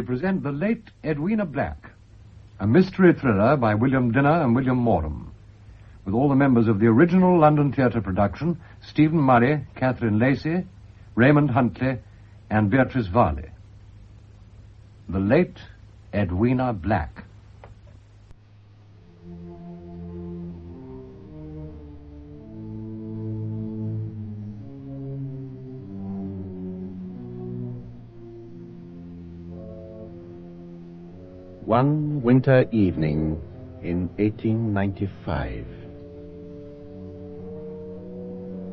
present The Late Edwina Black, a mystery thriller by William Dinner and William Morum, with all the members of the original London theatre production, Stephen Murray, Catherine Lacey, Raymond Huntley, and Beatrice Varley. The Late Edwina Black. One winter evening in 1895.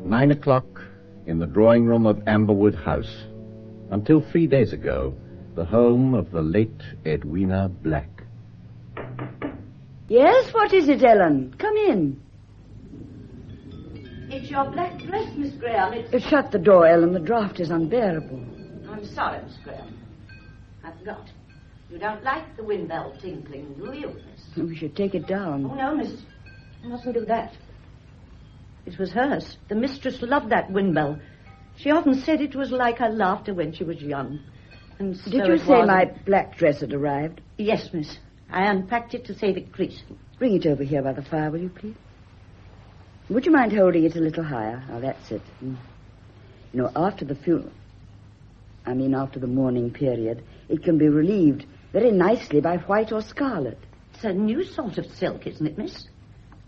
9 o'clock in the drawing room of Amberwood House. Until 3 days ago, the home of the late Edwina Black. Yes, what is it, Ellen? Come in. It's your black dress, Miss Graham. Shut the door, Ellen. The draught is unbearable. I'm sorry, Miss Graham. I forgot. You don't like the wind bell tinkling, do you, miss? We should take it down. Oh, no, miss. You mustn't do that. It was hers. The mistress loved that wind bell. She often said it was like her laughter when she was young. And so Did you say my black dress had arrived? Yes, miss. I unpacked it to save it creasing. Bring it over here by the fire, will you, please? Would you mind holding it a little higher? Oh, that's it. You know, after the mourning period, it can be relieved very nicely by white or scarlet. It's a new sort of silk, isn't it, miss?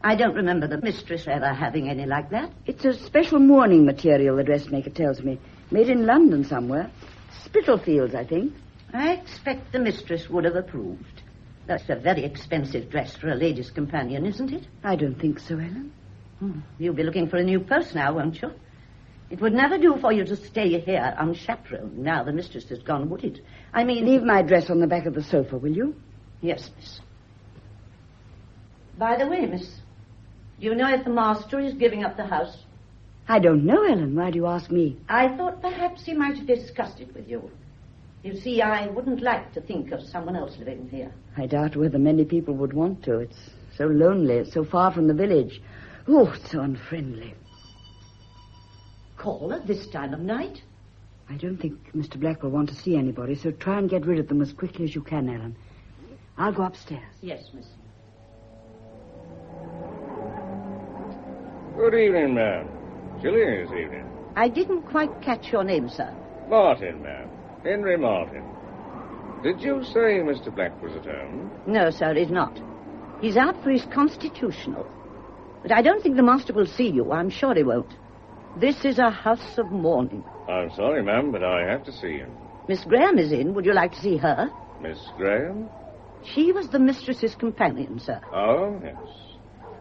I don't remember the mistress ever having any like that. It's a special mourning material, the dressmaker tells me. Made in London somewhere. Spitalfields, I think. I expect the mistress would have approved. That's a very expensive dress for a lady's companion, isn't it? I don't think so, Ellen. You'll be looking for a new purse now, won't you? It would never do for you to stay here unchaperoned now the mistress has gone, would it? I mean... Leave my dress on the back of the sofa, will you? Yes, miss. By the way, miss, do you know if the master is giving up the house? I don't know, Ellen. Why do you ask me? I thought perhaps he might have discussed it with you. You see, I wouldn't like to think of someone else living here. I doubt whether many people would want to. It's so lonely. It's so far from the village. Oh, it's so unfriendly. Call at this time of night? I don't think Mr. Black will want to see anybody, so try and get rid of them as quickly as you can, Ellen. I'll go upstairs. Yes, miss. Good evening, ma'am. Chilly this evening. I didn't quite catch your name, sir. Martin, ma'am. Henry Martin. Did you say Mr. Black was at home? No, sir, he's not. He's out for his constitutional. But I don't think the master will see you. I'm sure he won't. This is a house of mourning. I'm sorry, ma'am, but I have to see him. Miss Graham is in. Would you like to see her? Miss Graham? She was the mistress's companion, sir. Oh, yes.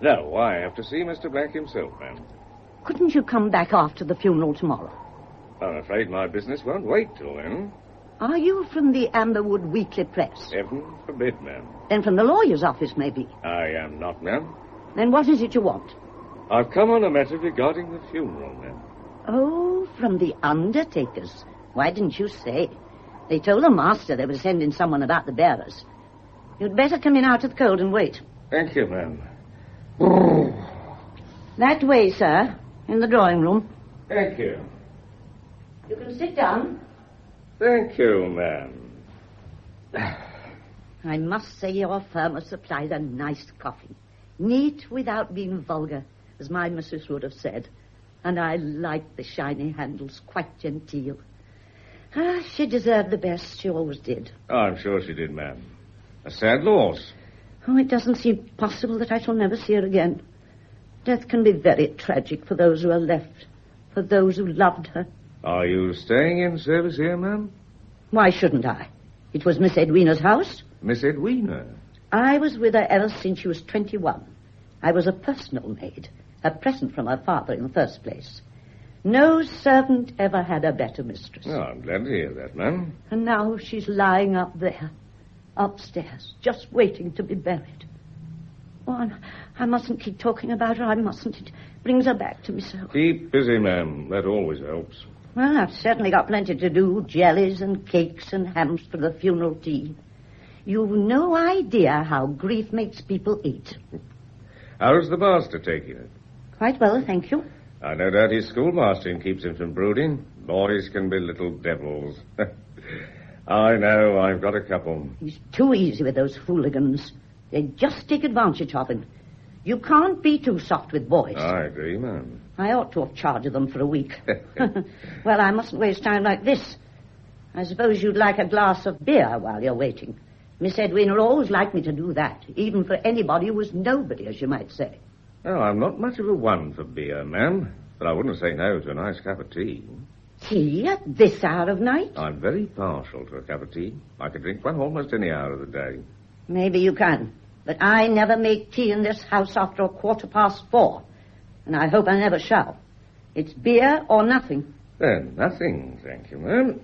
No, I have to see Mr. Black himself, ma'am. Couldn't you come back after the funeral tomorrow? I'm afraid my business won't wait till then. Are you from the Amberwood Weekly Press? Heaven forbid, ma'am. Then from the lawyer's office, maybe. I am not, ma'am. Then what is it you want? I've come on a matter regarding the funeral, ma'am. Oh, from the undertakers. Why didn't you say? They told the master they were sending someone about the bearers. You'd better come in out of the cold and wait. Thank you, ma'am. That way, sir, in the drawing room. Thank you. You can sit down. Thank you, ma'am. I must say your firm has supplied a nice coffin. Neat without being vulgar, as my missus would have said. And I like the shiny handles, quite genteel. She deserved the best, she always did. I'm sure she did, ma'am. A sad loss. Oh, it doesn't seem possible that I shall never see her again. Death can be very tragic for those who are left, for those who loved her. Are you staying in service here, ma'am? Why shouldn't I? It was Miss Edwina's house. Miss Edwina? I was with her ever since she was 21. I was a personal maid, a present from her father in the first place. No servant ever had a better mistress. Oh, I'm glad to hear that, ma'am. And now she's lying up there, upstairs, just waiting to be buried. Oh, I mustn't keep talking about her. I mustn't. It brings her back to me so. Keep busy, ma'am. That always helps. Well, I've certainly got plenty to do. Jellies and cakes and hams for the funeral tea. You've no idea how grief makes people eat. How's the master taking it? Quite well, thank you. I no doubt his schoolmastering keeps him from brooding. Boys can be little devils. I know, I've got a couple. He's too easy with those hooligans. They just take advantage of him. You can't be too soft with boys. I agree, ma'am. I ought to have charged them for a week. Well, I mustn't waste time like this. I suppose you'd like a glass of beer while you're waiting. Miss Edwina always liked me to do that, even for anybody who was nobody, as you might say. Oh, I'm not much of a one for beer, ma'am, but I wouldn't say no to a nice cup of tea. Tea at this hour of night? I'm very partial to a cup of tea. I could drink one almost any hour of the day. Maybe you can, but I never make tea in this house after 4:15, and I hope I never shall. It's beer or nothing. Then, nothing, thank you, ma'am.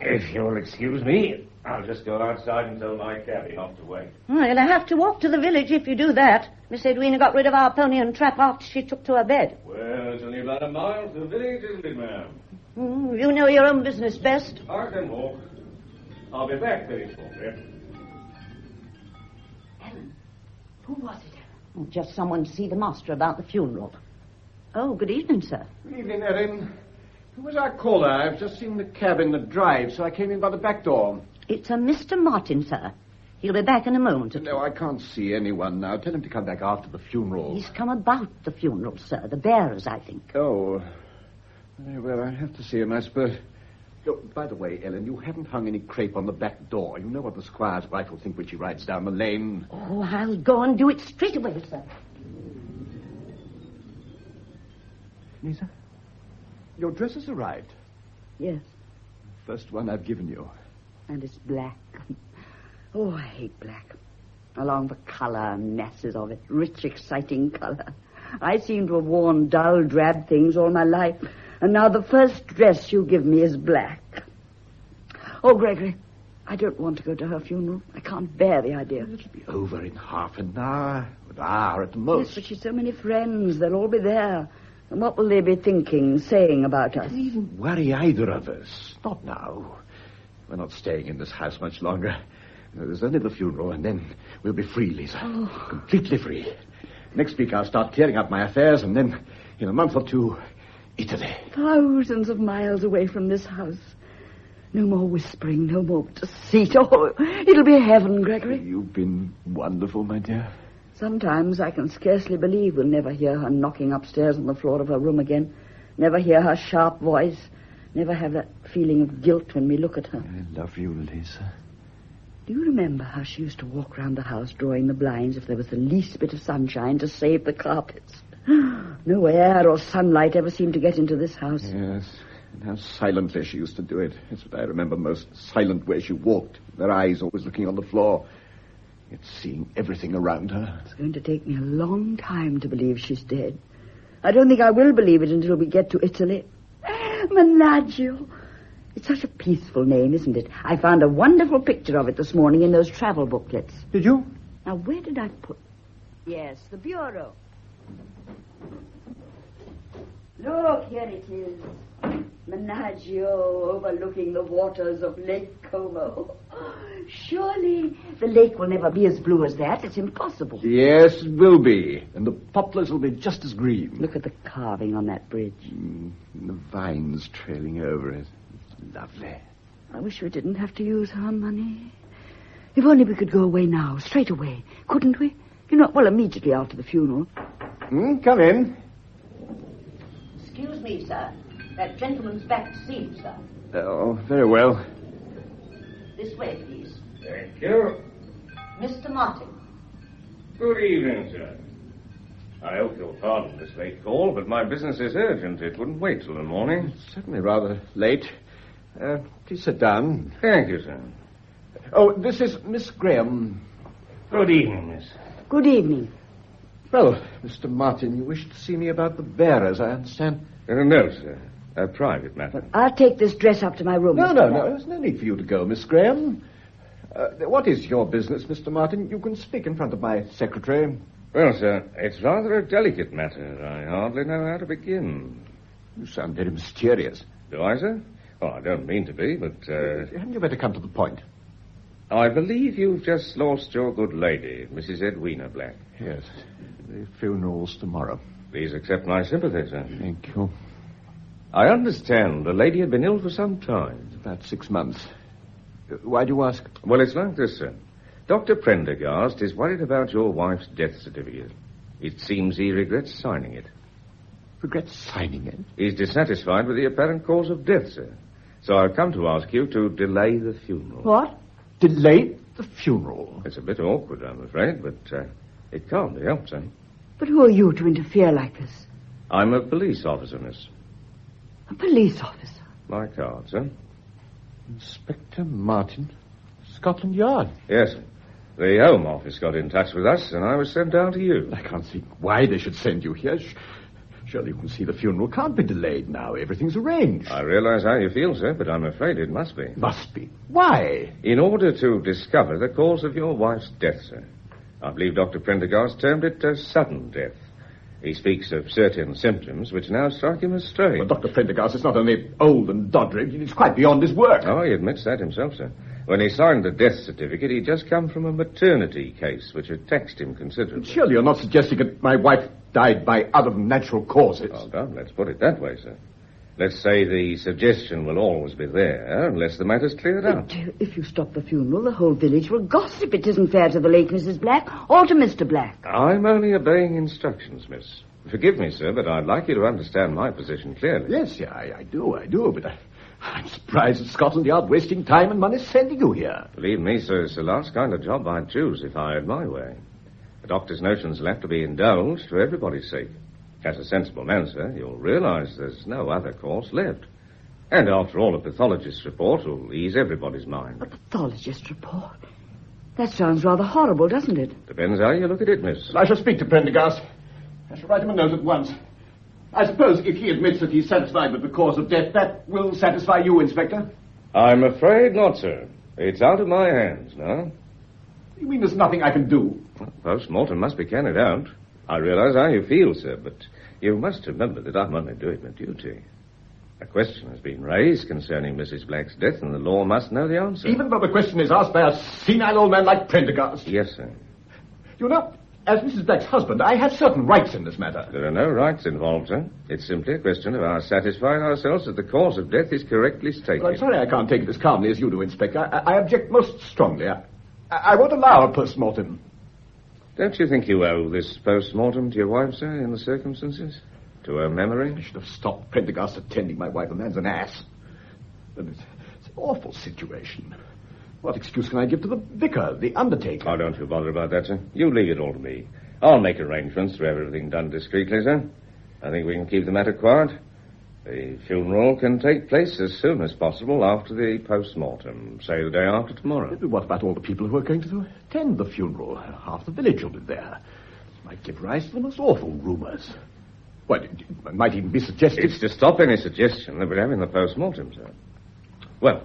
If you'll excuse me, I'll just go outside and tell my cabby not to wait. Well, you'll have to walk to the village if you do that. Miss Edwina got rid of our pony and trap after she took to her bed. Well, it's only about a mile to the village, isn't it, ma'am? You know your own business best. I can walk. I'll be back very shortly. Ellen, who was it, Ellen? Oh, just someone to see the master about the funeral. Oh, good evening, sir. Good evening, Erin. Who was our caller? I've just seen the cab in the drive, so I came in by the back door. It's a Mr. Martin, sir. He'll be back in a moment or two. No, I can't see anyone now. Tell him to come back after the funeral. He's come about the funeral, sir. The bearers, I think. Oh. Very well, I have to see him, I suppose. Oh, by the way, Ellen, you haven't hung any crepe on the back door. You know what the squire's wife will think when she rides down the lane. Oh, I'll go and do it straight away, sir. Lisa, your dress has arrived. Yes, First one I've given you. and it's black. Oh, I hate black. Along the colour and masses of it. Rich, exciting colour. I seem to have worn dull, drab things all my life. And now the first dress you give me is black. Oh, Gregory, I don't want to go to her funeral. I can't bear the idea. It'll be over in half an hour. An hour at the most. Yes, but she's so many friends. They'll all be there. And what will they be thinking, saying about us? Don't even worry either of us. Not now. We're not staying in this house much longer. There's only the funeral, and then we'll be free, Lisa. Oh. Completely free. Next week I'll start clearing up my affairs, and then, in a month or two, Italy. Thousands of miles away from this house. No more whispering, no more deceit. Oh, it'll be heaven, Gregory. You've been wonderful, my dear. Sometimes I can scarcely believe we'll never hear her knocking upstairs on the floor of her room again. Never hear her sharp voice. Never have that feeling of guilt when we look at her. I love you, Lisa. Do you remember how she used to walk round the house drawing the blinds if there was the least bit of sunshine to save the carpets? No air or sunlight ever seemed to get into this house. Yes, and how silently she used to do it. That's what I remember most. Silent way she walked, her eyes always looking on the floor. Yet seeing everything around her. It's going to take me a long time to believe she's dead. I don't think I will believe it until we get to Italy. Menaggio. It's such a peaceful name, isn't it? I found a wonderful picture of it this morning in those travel booklets. Did you? Now, where did I put... Yes, the bureau. Look, here it is. Menaggio overlooking the waters of Lake Como. Surely the lake will never be as blue as that. It's impossible. Yes, it will be. And the poplars will be just as green. Look at the carving on that bridge. And the vines trailing over it. It's lovely. I wish we didn't have to use our money. If only we could go away now, straight away. Couldn't we? You know, well, immediately after the funeral. Come in. Excuse me, sir. That gentleman's back to see you, sir. Oh, very well. This way, please. Thank you. Mr. Martin. Good evening, sir. I hope you'll pardon this late call, but my business is urgent. It wouldn't wait till the morning. It's certainly rather late. Please sit down. Thank you, sir. Oh, this is Miss Graham. Good evening, miss. Good evening. Well, Mr. Martin, you wish to see me about the bearers, I understand. No, sir. A private matter. I'll take this dress up to my room. No. There's no need for you to go, Miss Graham. What is your business, Mr. Martin? You can speak in front of my secretary. Well, sir, it's rather a delicate matter. I hardly know how to begin. You sound very mysterious. Do I, sir? Oh, I don't mean to be, but... Hadn't you better come to the point? I believe you've just lost your good lady, Mrs. Edwina Black. Yes. The funeral's tomorrow. Please accept my sympathy, sir. Thank you. I understand the lady had been ill for some time. About 6 months. Why do you ask? Well, it's like this, sir. Dr. Prendergast is worried about your wife's death certificate. It seems he regrets signing it. Regrets signing it? He's dissatisfied with the apparent cause of death, sir. So I've come to ask you to delay the funeral. What? Delay the funeral? It's a bit awkward, I'm afraid, but it can't be helped, sir. But who are you to interfere like this? I'm a police officer, miss. A police officer? My card, sir. Inspector Martin, Scotland Yard. Yes, sir. The Home Office got in touch with us, and I was sent down to you. I can't see why they should send you here. Surely you can see the funeral can't be delayed now. Everything's arranged. I realize how you feel, sir, but I'm afraid it must be. Must be. Why? In order to discover the cause of your wife's death, sir. I believe Dr. Prendergast termed it a sudden death. He speaks of certain symptoms which now strike him as strange. Well, Dr. Prendergast is not only old and doddering, he's quite beyond his work. Oh, he admits that himself, sir. When he signed the death certificate, he'd just come from a maternity case which had taxed him considerably. Surely you're not suggesting that my wife died by other than natural causes. Oh, God, let's put it that way, sir. Let's say the suggestion will always be there unless the matter's cleared up. But if you stop the funeral, the whole village will gossip. It isn't fair to the late Mrs. Black or to Mr. Black. I'm only obeying instructions, miss. Forgive me, sir, but I'd like you to understand my position clearly. Yes, yeah, I do, but I'm surprised at Scotland Yard wasting time and money sending you here. Believe me, sir, it's the last kind of job I'd choose if I had my way. The doctor's notions will have to be indulged for everybody's sake. As a sensible man, sir, you'll realize there's no other course left. And after all, a pathologist's report will ease everybody's mind. A pathologist's report? That sounds rather horrible, doesn't it? Depends how you look at it, miss. I shall speak to Prendergast. I shall write him a note at once. I suppose if he admits that he's satisfied with the cause of death, that will satisfy you, Inspector? I'm afraid not, sir. It's out of my hands now. You mean there's nothing I can do? Well, post-mortem must be carried out. I realize how you feel, sir, but you must remember that I'm only doing my duty. A question has been raised concerning Mrs. Black's death, and the law must know the answer. Even though the question is asked by a senile old man like Prendergast? Yes, sir. You know, as Mrs. Black's husband, I have certain rights in this matter. There are no rights involved, sir. It's simply a question of our satisfying ourselves that the cause of death is correctly stated. Well, I'm sorry I can't take it as calmly as you do, Inspector. I object most strongly. I won't allow a post-mortem. Don't you think you owe this post-mortem to your wife, sir, in the circumstances? To her memory? I should have stopped Prendergast attending my wife. The man's an ass. But it's an awful situation. What excuse can I give to the vicar, the undertaker? Oh, don't you bother about that, sir. You leave it all to me. I'll make arrangements to have everything done discreetly, sir. I think we can keep the matter quiet. The funeral can take place as soon as possible after the post-mortem, say the day after tomorrow. But what about all the people who are going to attend the funeral? Half the village will be there. It might give rise to the most awful rumors. Well, it might even be suggested... It's to stop any suggestion that we're having the post-mortem, sir. Well,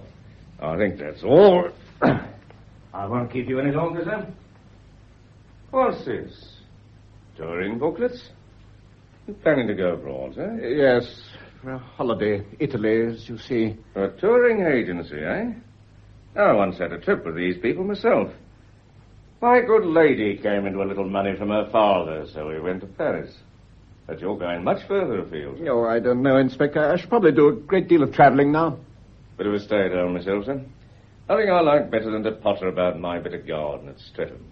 I think that's all. I won't keep you any longer, sir. What's this? Touring booklets? You planning to go abroad, sir? Yes, for a holiday. Italy, as you see. A touring agency, eh? I once had a trip with these people myself. My good lady came into a little money from her father, so we went to Paris. But you're going much further afield. Oh, I don't know, Inspector. I should probably do a great deal of travelling now. Bit of a stay at home myself, sir. Nothing I like better than to potter about my bit of garden at Streatham.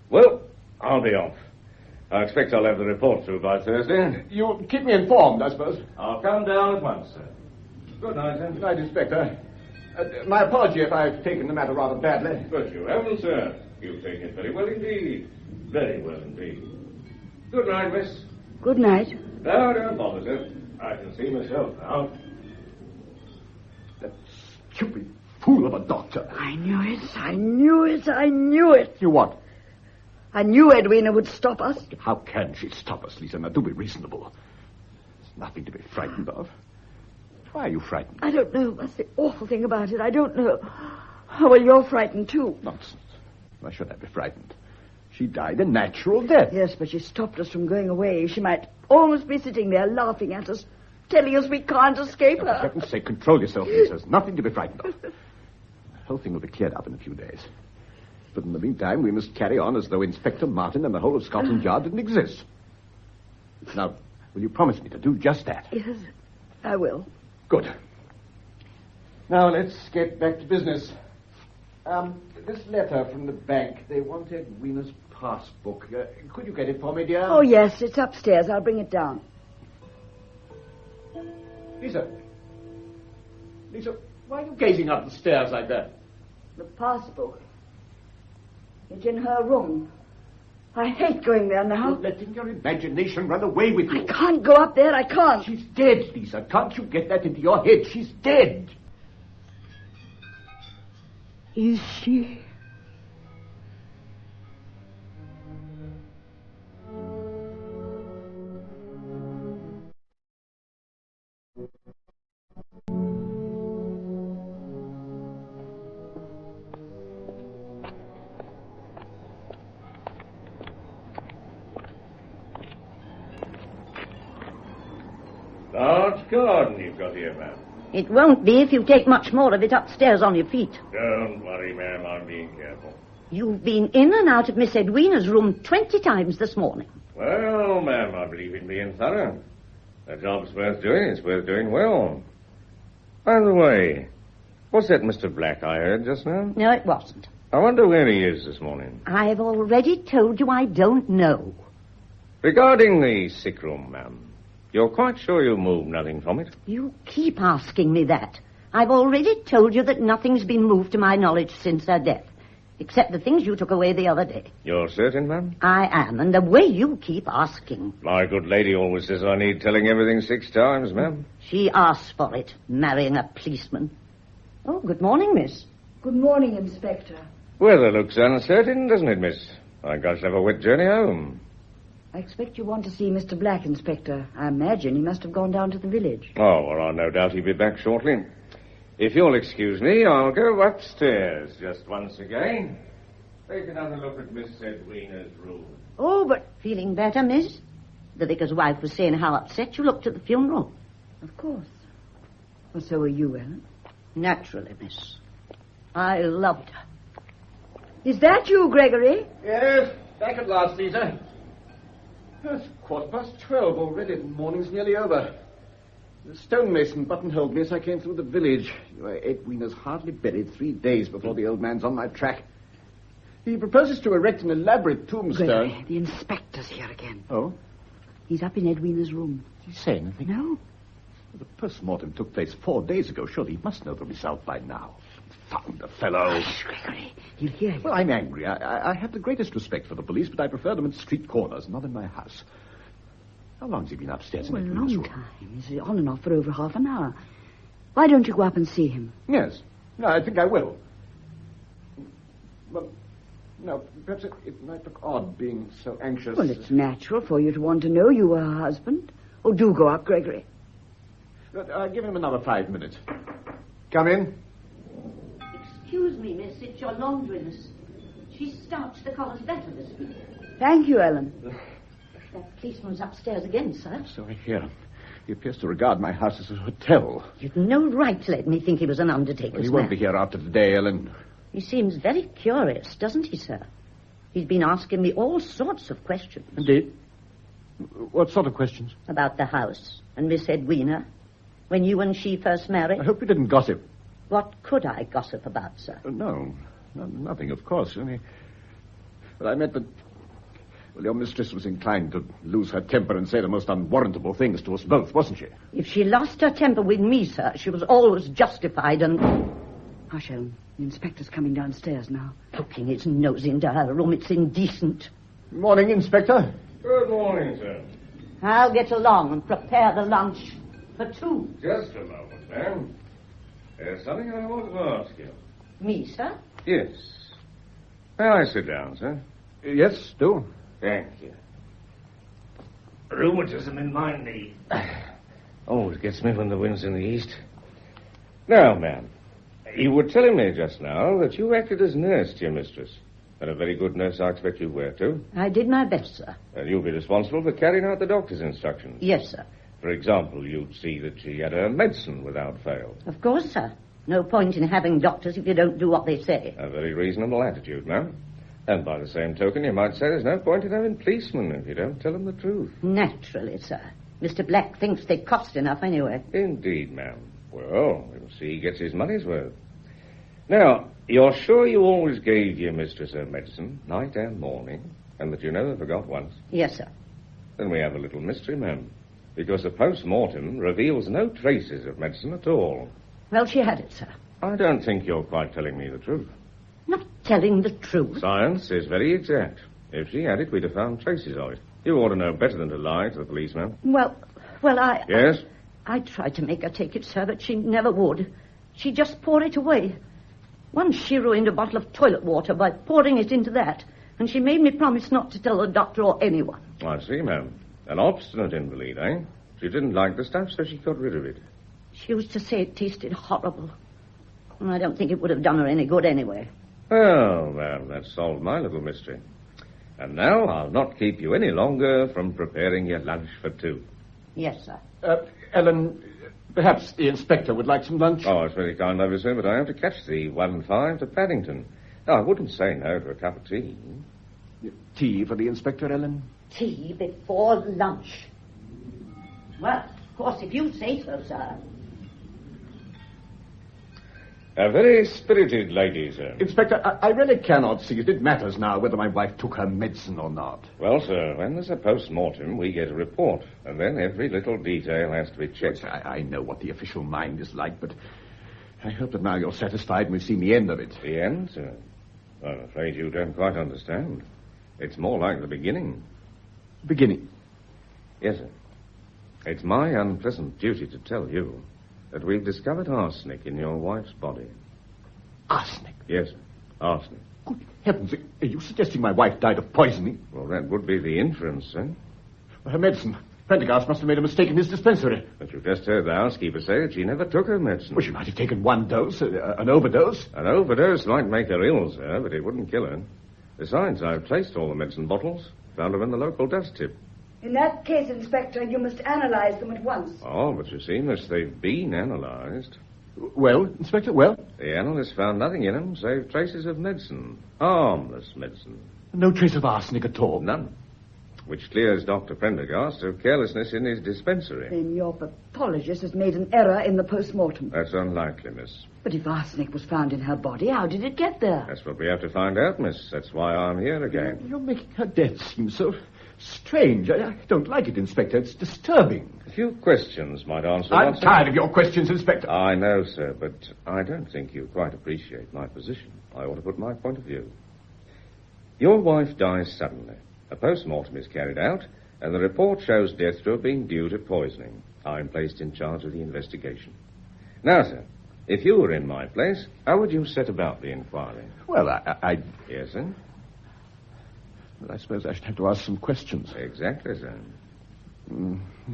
Well, I'll be off. I expect I'll have the report through by Thursday. You'll keep me informed, I suppose. I'll come down at once, sir. Good night, sir. Good night, Inspector. My apology if I've taken the matter rather badly. But you haven't, sir. You've taken it very well indeed. Very well indeed. Good night, miss. Good night. No, don't bother, sir. I can see myself now. That stupid fool of a doctor. I knew it. I knew it. I knew it. You what? I knew Edwina would stop us. How can she stop us, Lisa? Now, do be reasonable. There's nothing to be frightened of. Why are you frightened? I don't know. That's the awful thing about it. I don't know. Oh, well, you're frightened, too. Nonsense. Why should I be frightened? She died a natural death. Yes, but she stopped us from going away. She might almost be sitting there laughing at us, telling us we can't escape For her. heaven's sake, control yourself, Lisa. There's nothing to be frightened of. The whole thing will be cleared up in a few days. But in the meantime, we must carry on as though Inspector Martin and the whole of Scotland Yard didn't exist. Now, will you promise me to do just that? Yes, I will. Good. Now, let's get back to business. This letter from the bank, they want Edwina's passbook. Could you get it for me, dear? Oh, yes, it's upstairs. I'll bring it down. Lisa, why are you gazing up the stairs like that? The passbook. It's in her room. I hate going there now. You're letting your imagination run away with you. I can't go up there. I can't. She's dead, Lisa. Can't you get that into your head? She's dead. Is she? Large garden you've got here, ma'am. It won't be if you take much more of it upstairs on your feet. Don't worry, ma'am. I'm being careful. You've been in and out of Miss Edwina's room 20 times this morning. Well, ma'am, I believe in being thorough. The job's worth doing. It's worth doing well. By the way, what's that Mr. Black I heard just now? No, it wasn't. I wonder where he is this morning. I've already told you I don't know. Regarding the sick room, ma'am, you're quite sure you moved nothing from it? You keep asking me that. I've already told you that nothing's been moved to my knowledge since her death, except the things you took away the other day. You're certain, ma'am? I am, and the way you keep asking. My good lady always says I need telling everything 6 times, ma'am. She asks for it, marrying a policeman. Oh, good morning, miss. Good morning, Inspector. Weather looks uncertain, doesn't it, miss? I guess I'll have a wet journey home. I expect you want to see Mr. Black, Inspector. I imagine he must have gone down to the village. Oh, well, I've no doubt he'll be back shortly. If you'll excuse me, I'll go upstairs just once again. Take another look at Miss Edwina's room. Oh, but feeling better, miss? The vicar's wife was saying how upset you looked at the funeral. Of course. Well, so are you, Ellen. Naturally, miss. I loved her. Is that you, Gregory? Yes, back at last, Lisa. It's 12:15 already. The morning's nearly over. The stonemason buttonholed me as I came through the village. Edwina's hardly buried 3 days before the old man's on my track. He proposes to erect an elaborate tombstone. Gregory, the inspector's here again. Oh? He's up in Edwina's room. Did he say anything? No. The post-mortem took place 4 days ago. Surely he must know the result by now. Found the fellow. Hush, Gregory. He'll hear you. Well, I'm angry. I have the greatest respect for the police, but I prefer them at street corners, not in my house. How long's he been upstairs in A Edwina's long room? time. He's on and off for over half an hour. Why don't you go up and see him? Yes. No, I think I will. Well, no, perhaps it might look odd being so anxious. Well, it's natural for you to want to know you were her husband. Oh, do go up, Gregory. But, give him another 5 minutes. Come in. Excuse me, miss, it's your laundry, miss. She starched the collars better this week. Thank you, Ellen. That policeman's upstairs again, sir. So I hear. He appears to regard my house as a hotel. You'd no right to let me think he was an undertaker's Well, he won't be here after today, Ellen. He seems very curious, doesn't he, sir? He's been asking me all sorts of questions. Indeed? What sort of questions? About the house and Miss Edwina, when you and she first married. I hope you didn't gossip. What could I gossip about, sir? No, nothing, of course. But I meant that... Well, your mistress was inclined to lose her temper and say the most unwarrantable things to us both, wasn't she? If she lost her temper with me, sir, she was always justified and... Hush, Ellen. The inspector's coming downstairs now. Poking his nose into her room, it's indecent. Morning, Inspector. Good morning, sir. I'll get along and prepare the lunch for 2. Just a moment, ma'am. There's something I want to ask you. Me, sir? Yes. May I sit down, sir? Yes, do. Thank you. Rheumatism in my knee. Always gets me when the wind's in the east. Now, ma'am, you were telling me just now that you acted as nurse to your mistress. And a very good nurse, I expect you were, too. I did my best, sir. And you'll be responsible for carrying out the doctor's instructions. Yes, sir. For example, you'd see that she had her medicine without fail. Of course, sir. No point in having doctors if you don't do what they say. A very reasonable attitude, ma'am. And by the same token, you might say there's no point in having policemen if you don't tell them the truth. Naturally, sir. Mr. Black thinks they cost enough anyway. Indeed, ma'am. Well, we'll see he gets his money's worth. Now, you're sure you always gave your mistress her medicine, night and morning, and that you never forgot once? Yes, sir. Then we have a little mystery, ma'am, because a post-mortem reveals no traces of medicine at all. Well, she had it, sir. I don't think you're quite telling me the truth. Not telling the truth. Science is very exact. If she had it, we'd have found traces of it. You ought to know better than to lie to the policeman. Well, I... Yes? I tried to make her take it, sir, but she never would. She'd just pour it away. Once she ruined a bottle of toilet water by pouring it into that, and she made me promise not to tell the doctor or anyone. I see, ma'am. An obstinate invalid, eh? She didn't like the stuff, so she got rid of it. She used to say it tasted horrible. And I don't think it would have done her any good anyway. Well, ma'am, that solved my little mystery. And now I'll not keep you any longer from preparing your lunch for two. Yes, sir. Ellen, perhaps the inspector would like some lunch? Oh, it's very kind of you, sir, but I have to catch the 1-5 to Paddington. No, I wouldn't say no to a cup of tea. Tea for the inspector, Ellen? Tea before lunch. Well, of course, if you say so, sir. A very spirited lady, sir. Inspector, I really cannot see it. It matters now whether my wife took her medicine or not. Well, sir, when there's a post-mortem, we get a report, and then every little detail has to be checked. I know what the official mind is like, but I hope that now you're satisfied and we've seen the end of it. The end, sir? I'm afraid you don't quite understand. It's more like the beginning. Beginning? Yes, sir. It's my unpleasant duty to tell you that we've discovered arsenic in your wife's body. Arsenic? Yes, sir. Arsenic. Good heavens, are you suggesting my wife died of poisoning? Well, that would be the inference, sir. Her medicine. Prendergast must have made a mistake in his dispensary. But you just heard the housekeeper say that she never took her medicine. Well, she might have taken one dose, an overdose. An overdose might make her ill, sir, but it wouldn't kill her. Besides, I've traced all the medicine bottles, found them in the local dust tip. In that case, Inspector, you must analyze them at once. Oh, but you see, miss, they've been analyzed. Well, Inspector, well? The analyst found nothing in them save traces of medicine. Harmless medicine. No trace of arsenic at all? None. Which clears Dr. Prendergast of carelessness in his dispensary. Then your pathologist has made an error in the post-mortem. That's unlikely, miss. But if arsenic was found in her body, how did it get there? That's what we have to find out, miss. That's why I'm here again. You're making her death seem so strange. I don't like it, Inspector. It's disturbing. A few questions might answer. I'm tired of your questions, Inspector. I know, sir, but I don't think you quite appreciate my position. I ought to put my point of view. Your wife dies suddenly. A post-mortem is carried out, and the report shows death to have been due to poisoning. I'm placed in charge of the investigation. Now, sir, if you were in my place, how would you set about the inquiry? Well, I... Yes, sir? Well, I suppose I should have to ask some questions. Exactly, sir.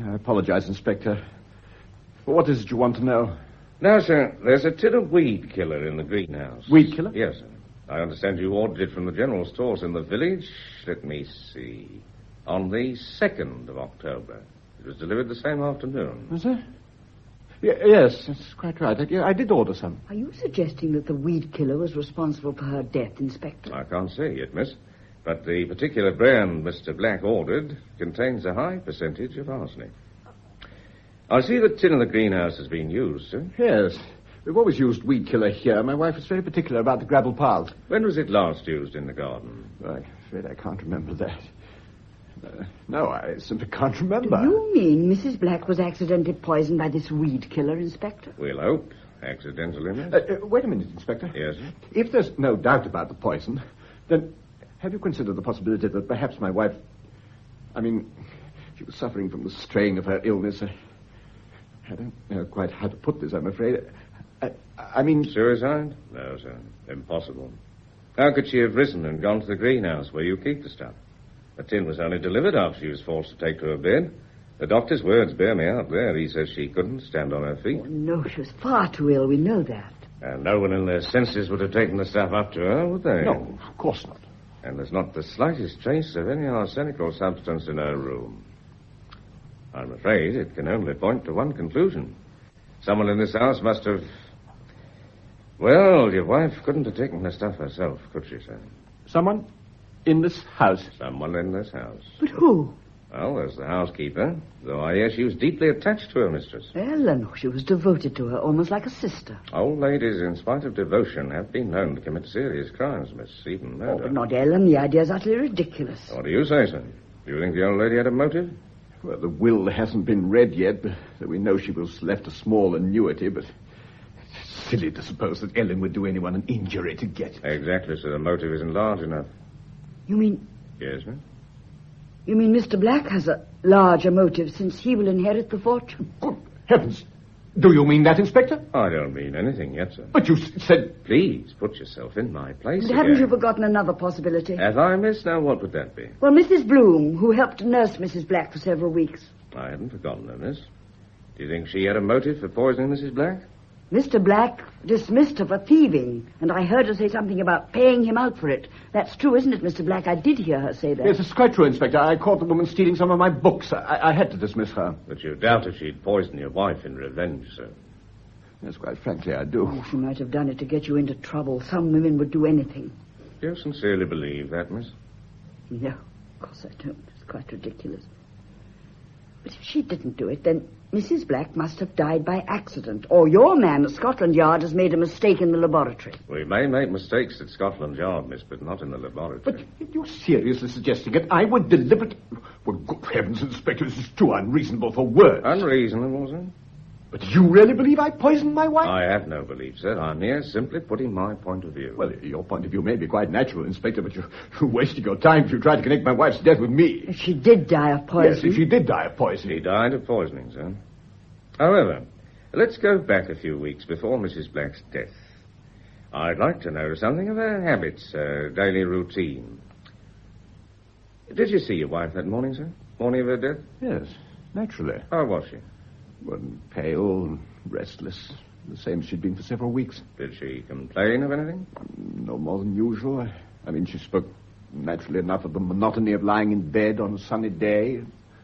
I apologize, Inspector. But what is it you want to know? Now, sir, there's a tin of weed killer in the greenhouse. Weed killer? Yes, sir. I understand you ordered it from the general stores in the village. Let me see. On the 2nd of October. It was delivered the same afternoon. Was it? Yes, that's quite right. I did order some. Are you suggesting that the weed killer was responsible for her death, Inspector? I can't say yet, miss. But the particular brand Mr. Black ordered contains a high percentage of arsenic. I see the tin in the greenhouse has been used, sir. Yes. We've always used weed killer here. My wife is very particular about the gravel paths. When was it last used in the garden? I'm afraid I can't remember that. No, I simply can't remember. Do you mean Mrs. Black was accidentally poisoned by this weed killer, Inspector? We'll hope. Accidentally, miss. Wait a minute, Inspector. Yes, sir? If there's no doubt about the poison, then have you considered the possibility that perhaps my wife... she was suffering from the strain of her illness. I don't know quite how to put this, I'm afraid. Suicide? No, sir. Impossible. How could she have risen and gone to the greenhouse where you keep the stuff? The tin was only delivered after she was forced to take to her bed. The doctor's words bear me out there. He says she couldn't stand on her feet. Oh, no, she was far too ill. We know that. And no one in their senses would have taken the stuff up to her, would they? No, of course not. And there's not the slightest trace of any arsenical substance in her room. I'm afraid it can only point to one conclusion. Someone in this house must have... Well, your wife couldn't have taken the stuff herself, could she, sir? Someone in this house? Someone in this house. But who? Well, there's the housekeeper, though I hear she was deeply attached to her mistress. Ellen, she was devoted to her, almost like a sister. Old ladies, in spite of devotion, have been known to commit serious crimes, miss, even murder. Oh, but not Ellen. The idea's utterly ridiculous. What do you say, sir? Do you think the old lady had a motive? Well, the will hasn't been read yet, but we know she was left a small annuity, but it's silly to suppose that Ellen would do anyone an injury to get it. Exactly, sir. The motive isn't large enough. You mean... Yes, miss? You mean Mr. Black has a larger motive since he will inherit the fortune? Good heavens. Do you mean that, Inspector? I don't mean anything yet, sir. But you said... Please, put yourself in my place And again. haven't you forgotten another possibility? Have I, miss? Now, what would that be? Well, Mrs. Bloom, who helped nurse Mrs. Black for several weeks. I haven't forgotten her, miss. Do you think she had a motive for poisoning Mrs. Black? Mr. Black dismissed her for thieving, and I heard her say something about paying him out for it. That's true, isn't it, Mr. Black? I did hear her say that. Yes, it's quite true, Inspector. I caught the woman stealing some of my books. I had to dismiss her. But you doubt if she'd poisoned your wife in revenge, sir. Yes, quite frankly, I do. Oh, she might have done it to get you into trouble. Some women would do anything. Do you sincerely believe that, miss? No, of course I don't. It's quite ridiculous. But if she didn't do it, then Mrs. Black must have died by accident. Or your man at Scotland Yard has made a mistake in the laboratory. We may make mistakes at Scotland Yard, miss, but not in the laboratory. But you're seriously suggesting that I would deliberately... Well, good heavens, Inspector, this is too unreasonable for words. Unreasonable, sir? But you really believe I poisoned my wife? I have no belief, sir. I'm here simply putting my point of view. Well, your point of view may be quite natural, Inspector, but you're wasting your time if you try to connect my wife's death with me. If she did die of poison... Yes, if she did die of poison. She died of poisoning, sir. However, let's go back a few weeks before Mrs. Black's death. I'd like to know something of her habits, her daily routine. Did you see your wife that morning, sir? Morning of her death? Yes, naturally. How was she? Well, pale and restless. The same as she'd been for several weeks. Did she complain of anything? No more than usual. I mean, she spoke naturally enough of the monotony of lying in bed on a sunny day.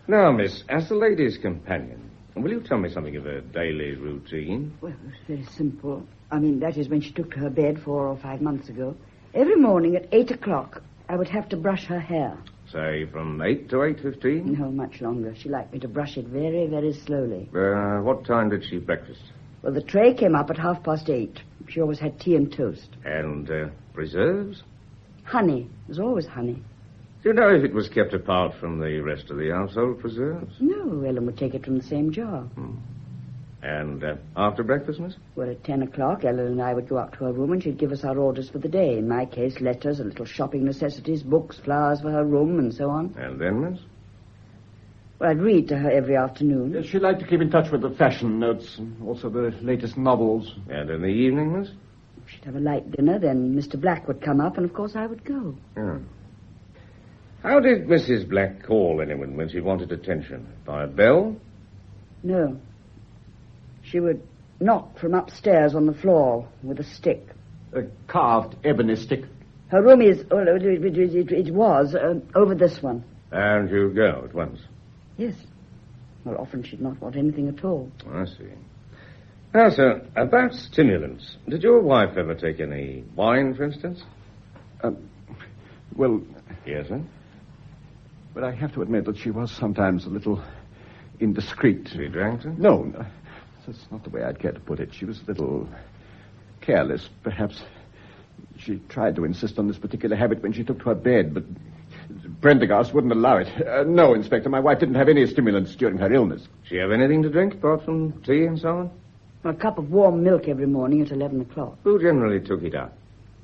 Now, miss, as the lady's companion, will you tell me something of her daily routine? Well, it's very simple. I mean, that is when she took to her bed 4 or 5 months ago. Every morning at 8 o'clock, I would have to brush her hair. Say, from 8 to 8:15? No, much longer. She liked me to brush it very, very slowly. What time did she breakfast? Well, the tray came up at 8:30. She always had tea and toast. And, preserves? Honey. There's always honey. Do you know if it was kept apart from the rest of the household preserves? No, Ellen would take it from the same jar. And after breakfast, miss? Well, at 10 o'clock, Ellen and I would go up to her room and she'd give us our orders for the day. In my case, letters, a little shopping necessities, books, flowers for her room, and so on. And then, miss? Well, I'd read to her every afternoon. Yes, she liked to keep in touch with the fashion notes and also the latest novels. And in the evening, miss? She'd have a light dinner, then Mr. Black would come up, and of course I would go. Yeah. How did Mrs. Black call anyone when she wanted attention? By a bell? No. She would knock from upstairs on the floor with a stick. A carved ebony stick. Her room is... Well, it was over this one. And you go at once? Yes. Well, often she'd not want anything at all. I see. Now, sir, about stimulants. Did your wife ever take any wine, for instance? Well... Yes, sir? But I have to admit that she was sometimes a little indiscreet. She drank, sir? No, that's not the way I'd care to put it. She was a little careless, perhaps. She tried to insist on this particular habit when she took to her bed, but Prendergast wouldn't allow it. No, Inspector, my wife didn't have any stimulants during her illness. Did she have anything to drink apart from tea and so on? A cup of warm milk every morning at 11 o'clock. Who generally took it up?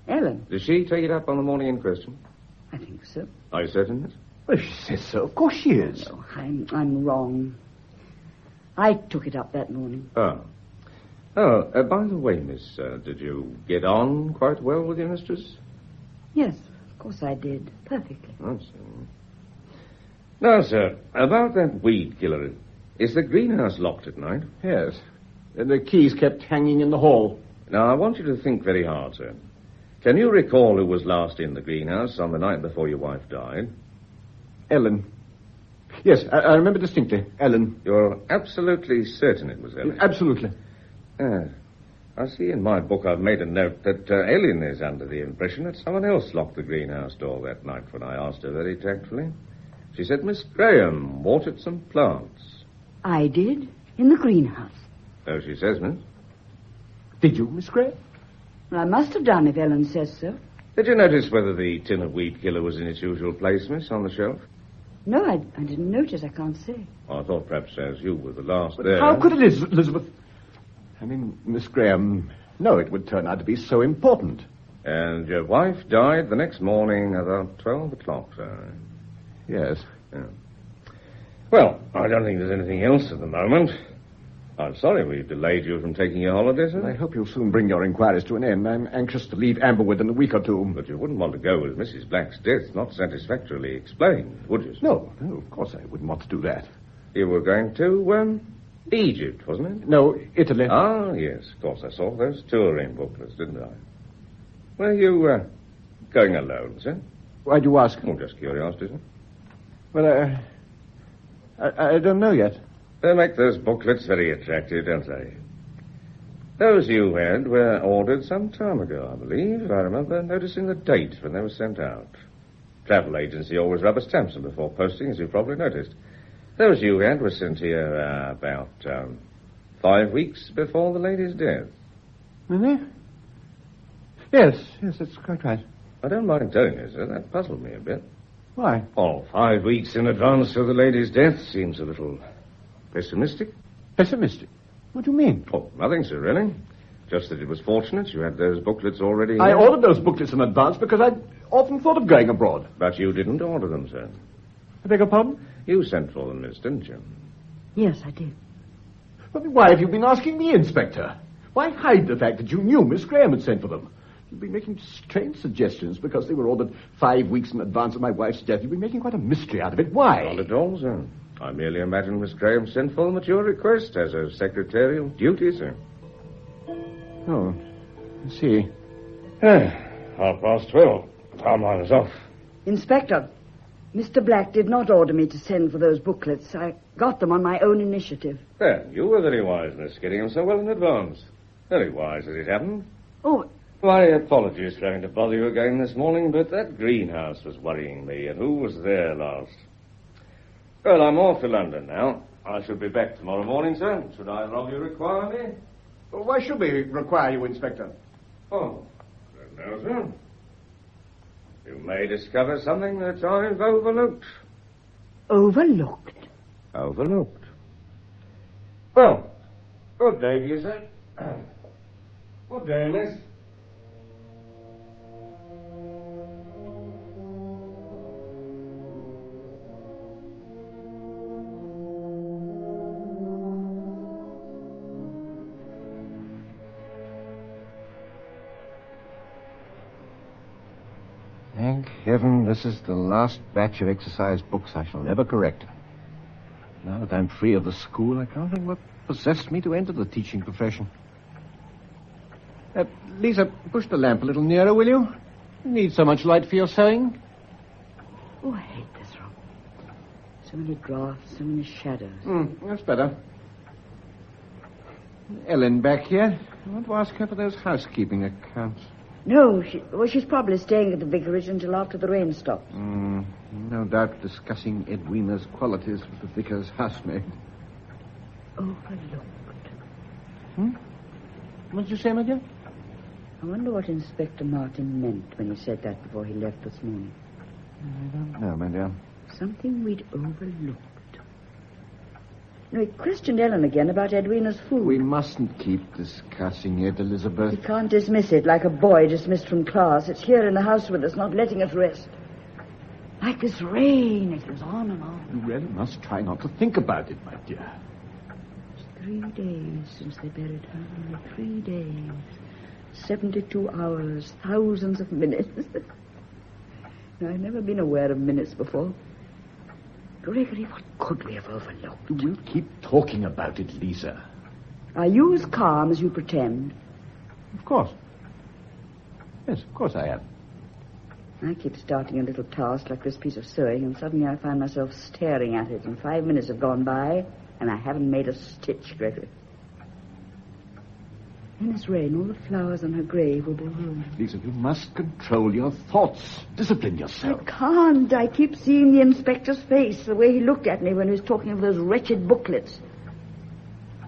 Ellen. Did she take it up on the morning in question? I think so. Are you certain, miss? Well, she says so. Of course she is. No, I'm wrong. I took it up that morning. Oh. By the way, miss, did you get on quite well with your mistress? Yes, of course I did. Perfectly. I see. Now, sir, about that weed killer, is the greenhouse locked at night? Yes. And the keys kept hanging in the hall. Now, I want you to think very hard, sir. Can you recall who was last in the greenhouse on the night before your wife died? Ellen. Yes, I remember distinctly. Ellen. You're absolutely certain it was Ellen? Absolutely. I see in my book I've made a note that Ellen is under the impression that someone else locked the greenhouse door that night when I asked her very tactfully. She said Miss Graham watered some plants. I did, in the greenhouse. So she says, miss. Did you, Miss Graham? Well, I must have done if Ellen says so. Did you notice whether the tin of weed killer was in its usual place, miss, on the shelf? No, I didn't notice. I can't say. I thought perhaps as you were the last But there. how could Elizabeth... I mean, Miss Graham... No, it would turn out to be so important. And your wife died the next morning about 12 o'clock, sir. Yes. Yeah. Well, I don't think there's anything else at the moment. I'm sorry we've delayed you from taking your holiday, sir. I hope you'll soon bring your inquiries to an end. I'm anxious to leave Amberwood in a week or two. But you wouldn't want to go with Mrs. Black's death not satisfactorily explained, would you, sir? No, of course I wouldn't want to do that. You were going to, Egypt, wasn't it? No, Italy. Ah, yes, of course. I saw those touring booklets, didn't I? Were you, going alone, sir? Why'd you ask? Oh, just curiosity, sir. Well, I don't know yet. They make those booklets very attractive, don't they? Those you had were ordered some time ago, I believe. I remember noticing the date when they were sent out. Travel agency always rubber stamps them before posting, as you probably noticed. Those you had were sent here about 5 weeks before the lady's death. Really? Yes, that's quite right. I don't mind telling you, sir, that puzzled me a bit. Why? Oh, 5 weeks in advance of the lady's death seems a little pessimistic. Pessimistic? What do you mean? Oh, nothing, sir, really. Just that it was fortunate you had those booklets already here. I ordered those booklets in advance because I'd often thought of going abroad. But you didn't order them, sir. I beg your pardon? You sent for them, miss, didn't you? Yes, I did. But why have you been asking me, Inspector? Why hide the fact that you knew Miss Graham had sent for them? You've been making strange suggestions because they were ordered 5 weeks in advance of my wife's death. You've been making quite a mystery out of it. Why? Not at all, sir. I merely imagined Miss Graham sent for them at your request as a secretarial duty, sir. Oh, I see. 12:30. Our mine is off. Inspector, Mr. Black did not order me to send for those booklets. I got them on my own initiative. Then, you were very wise, miss, getting them so well in advance. Very wise as it happened. Oh, My apologies for having to bother you again this morning, but that greenhouse was worrying me, and who was there last? Well, I'm off to London now. I shall be back tomorrow morning, sir. Should either of you require me? Well, why should we require you, Inspector? Oh, I don't know, sir. You may discover something that I've overlooked. overlooked? Overlooked. Well, good day to you, sir. Good day, miss. Thank heaven this is the last batch of exercise books I shall ever correct. Now that I'm free of the school, I can't think what possessed me to enter the teaching profession. Lisa, push the lamp a little nearer, will you? You need so much light for your sewing. Oh, I hate this room. So many drafts, so many shadows. That's better. Ellen back here. I want to ask her for those housekeeping accounts. No, she's probably staying at the vicarage until after the rain stops. No doubt discussing Edwina's qualities with the vicar's housemaid. Overlooked. What did you say, my dear? I wonder what Inspector Martin meant when he said that before he left this morning. I don't know, my dear. Something we'd overlooked. No, he questioned Ellen again about Edwina's food. We mustn't keep discussing it, Elizabeth. We can't dismiss it like a boy dismissed from class. It's here in the house with us, not letting us rest. Like this rain, it goes on and on. You really must try not to think about it, my dear. It's 3 days since they buried her. Only 3 days. 72 hours, thousands of minutes. No, I've never been aware of minutes before. Gregory, what could we have overlooked? We'll keep talking about it, Lisa. Are you as calm as you pretend? Of course. Yes, of course I am. I keep starting a little task like this piece of sewing, and suddenly I find myself staring at it, and 5 minutes have gone by, and I haven't made a stitch, Gregory. In this rain, all the flowers on her grave will be ruined. Lisa, you must control your thoughts. Discipline yourself. I can't. I keep seeing the inspector's face, the way he looked at me when he was talking of those wretched booklets.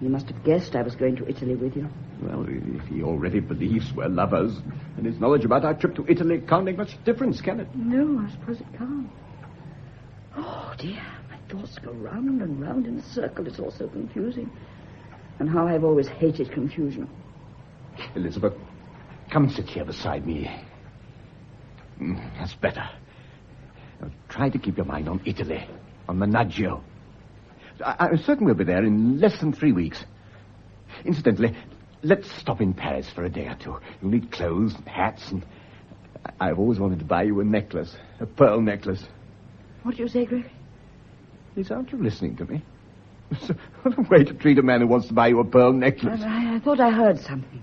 You must have guessed I was going to Italy with you. Well, if he already believes we're lovers, and his knowledge about our trip to Italy can't make much difference, can it? No, I suppose it can't. Oh, dear. My thoughts go round and round in a circle. It's all so confusing. And how I've always hated confusion. Elizabeth, come and sit here beside me. That's better. Now, try to keep your mind on Italy, on Menaggio. I'm certain we'll be there in less than 3 weeks. Incidentally, let's stop in Paris for a day or two. You'll need clothes and hats, and I've always wanted to buy you a necklace, a pearl necklace. What do you say, Greg? Lisa, aren't you listening to me? What a way to treat a man who wants to buy you a pearl necklace. I thought I heard something.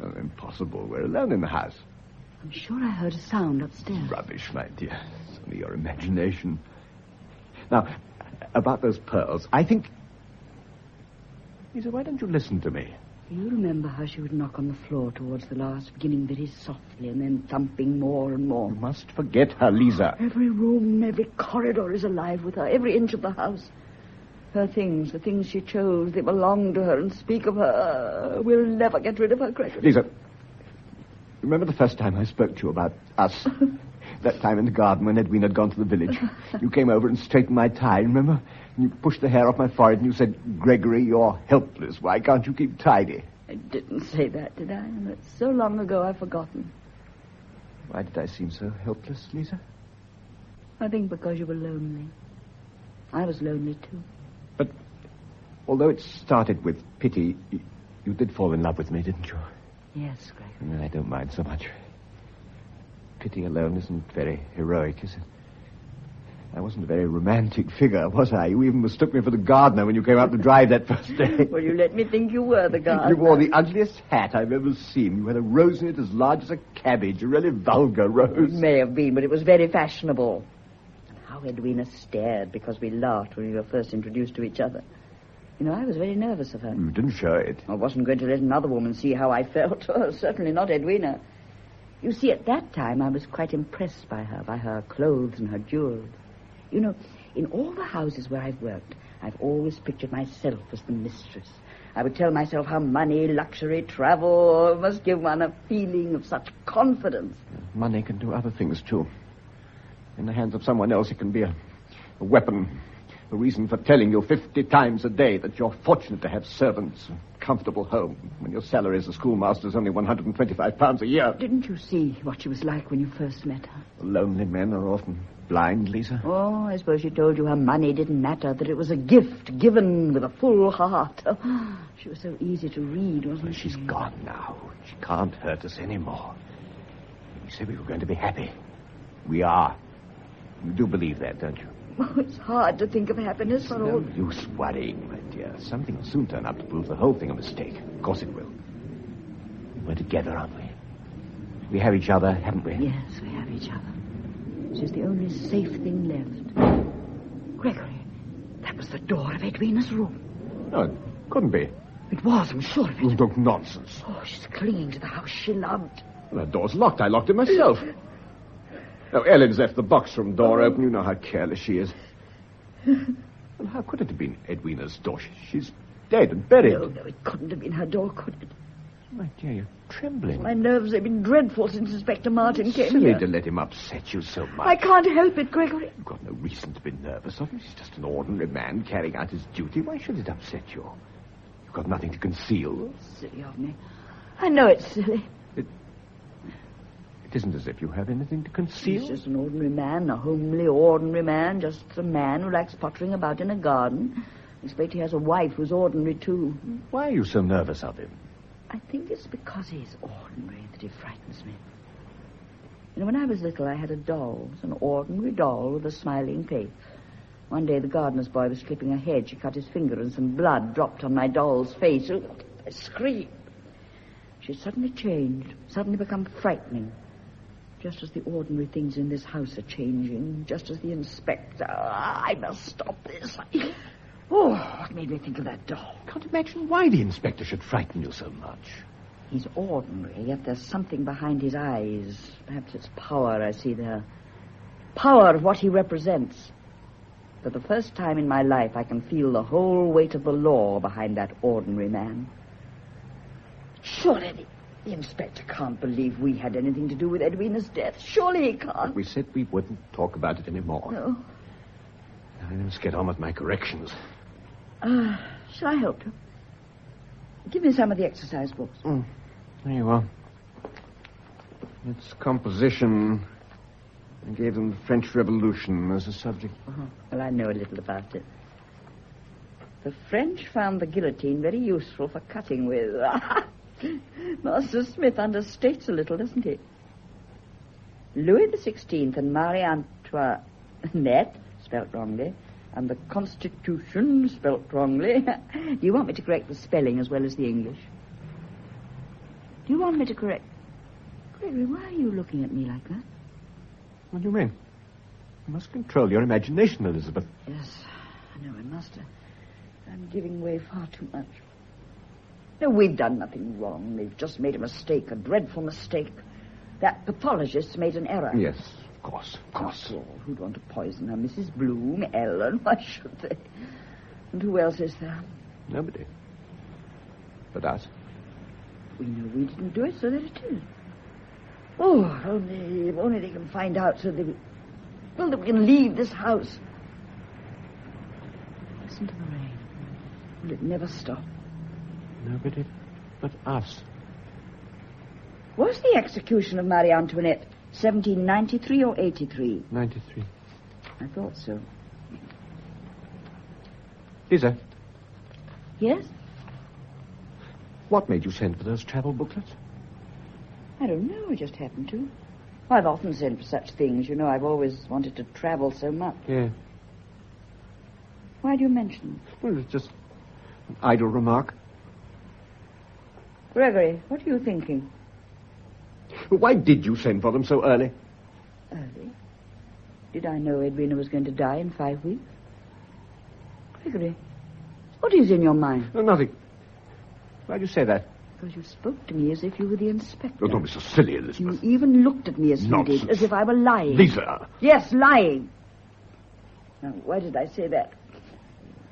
Oh, impossible. We're alone in the house. I'm sure I heard a sound upstairs. Rubbish, my dear. It's only your imagination. Now, about those pearls, I think... Lisa, why don't you listen to me? You remember how she would knock on the floor towards the last, beginning very softly and then thumping more and more. You must forget her, Lisa. Every room, every corridor is alive with her, every inch of the house. Her things, the things she chose, they belong to her and speak of her. We'll never get rid of her, Gregory. Lisa, remember the first time I spoke to you about us? That time in the garden when Edwina had gone to the village. You came over and straightened my tie, remember? And you pushed the hair off my forehead and you said, Gregory, you're helpless. Why can't you keep tidy? I didn't say that, did I? And it's so long ago I've forgotten. Why did I seem so helpless, Lisa? I think because you were lonely. I was lonely, too. But although it started with pity, you did fall in love with me, didn't you? Yes, Gregory. I don't mind so much. Pity alone isn't very heroic, is it? I wasn't a very romantic figure, was I? You even mistook me for the gardener when you came out to drive that first day. Well, you let me think you were the gardener. You wore the ugliest hat I've ever seen. You had a rose in it as large as a cabbage, a really vulgar rose. It may have been, but it was very fashionable. And how Edwina stared because we laughed when we were first introduced to each other. You know, I was very nervous of her. You didn't show it. I wasn't going to let another woman see how I felt. Certainly not Edwina. You see, at that time, I was quite impressed by her clothes and her jewels. You know, in all the houses where I've worked, I've always pictured myself as the mistress. I would tell myself how money, luxury, travel must give one a feeling of such confidence. Money can do other things, too. In the hands of someone else, it can be a weapon, a reason for telling you 50 times a day that you're fortunate to have servants, a comfortable home, when your salary as a schoolmaster is only £125 a year. Didn't you see what she was like when you first met her? Lonely men are often blind, Lisa. Oh, I suppose she told you her money didn't matter, that it was a gift given with a full heart. Oh, she was so easy to read, wasn't she? She's gone now. She can't hurt us anymore. We said we were going to be happy. We are. You do believe that, don't you? Oh, it's hard to think of happiness for all... No use worrying, my dear. Something will soon turn up to prove the whole thing a mistake. Of course it will. We're together, aren't we? We have each other, haven't we? Yes, we have each other. She's the only safe thing left. Gregory, that was the door of Edwina's room. No, it couldn't be. It was, I'm sure of it. Oh, nonsense. Oh, she's clinging to the house she loved. Well, that door's locked. I locked it myself. Oh, Ellen's left the box room door open. You know how careless she is. Well, how could it have been Edwina's door? She's dead and buried. No, it couldn't have been her door, could it? My dear, you're trembling. My nerves have been dreadful since Inspector Martin came Silly here. to let him upset you so much. I can't help it, Gregory. You've got no reason to be nervous of him. He's just an ordinary man carrying out his duty. Why should it upset you? You've got nothing to conceal. Silly of me. I know it's silly. It isn't as if you have anything to conceal. He's just an ordinary man, a homely, ordinary man, just a man who likes pottering about in a garden. I expect he has a wife who's ordinary, too. Why are you so nervous of him? I think it's because he's ordinary that he frightens me. You know, when I was little, I had a doll. It was an ordinary doll with a smiling face. One day, the gardener's boy was clipping a hedge. He cut his finger, and some blood dropped on my doll's face. I screamed. She suddenly changed, suddenly become frightening. Just as the ordinary things in this house are changing, just as the inspector... I must stop this. Oh, what made me think of that doll? I can't imagine why the inspector should frighten you so much. He's ordinary, yet there's something behind his eyes. Perhaps it's power I see there. Power of what he represents. For the first time in my life, I can feel the whole weight of the law behind that ordinary man. Surely the inspector can't believe we had anything to do with Edwina's death. Surely he can't. We said we wouldn't talk about it anymore. No. I must get on with my corrections. Shall I help you? Give me some of the exercise books. There you are. It's composition. I gave them the French Revolution as a subject. Well, I know a little about it. The French found the guillotine very useful for cutting with. Master Smith understates a little, doesn't he? Louis XVI and Marie Antoinette, spelt wrongly, and the Constitution, spelt wrongly. Do you want me to correct the spelling as well as the English? Do you want me to correct... Gregory, why are you looking at me like that? What do you mean? You must control your imagination, Elizabeth. Yes, I know I must. I'm giving way far too much. No, we've done nothing wrong. We've just made a mistake, a dreadful mistake. That pathologist made an error. Yes, of course, of course. After all, who'd want to poison her? Mrs. Bloom, Ellen, why should they? And who else is there? Nobody. But us. We know we didn't do it, so that it is. Oh, if only they can find out so that that we can leave this house. Listen to the rain. Will it never stop? Nobody but us. Was the execution of Marie Antoinette 1793 or 83? 93. I thought so. Lisa, Yes? what made you send for those travel booklets? I don't know. I just happened to. I've often sent for such things. You know, I've always wanted to travel so much. Yeah. Why do you mention it? Well, it's just an idle remark. Gregory, what are you thinking? Why did you send for them so early? Early? Did I know Edwina was going to die in 5 weeks? Gregory, what is in your mind? No, nothing. Why'd you say that? Because you spoke to me as if you were the inspector. Oh, don't be so silly, Elizabeth. You even looked at me as Nonsense. you did, as if I were lying. Lisa! Yes, lying. Now, why did I say that?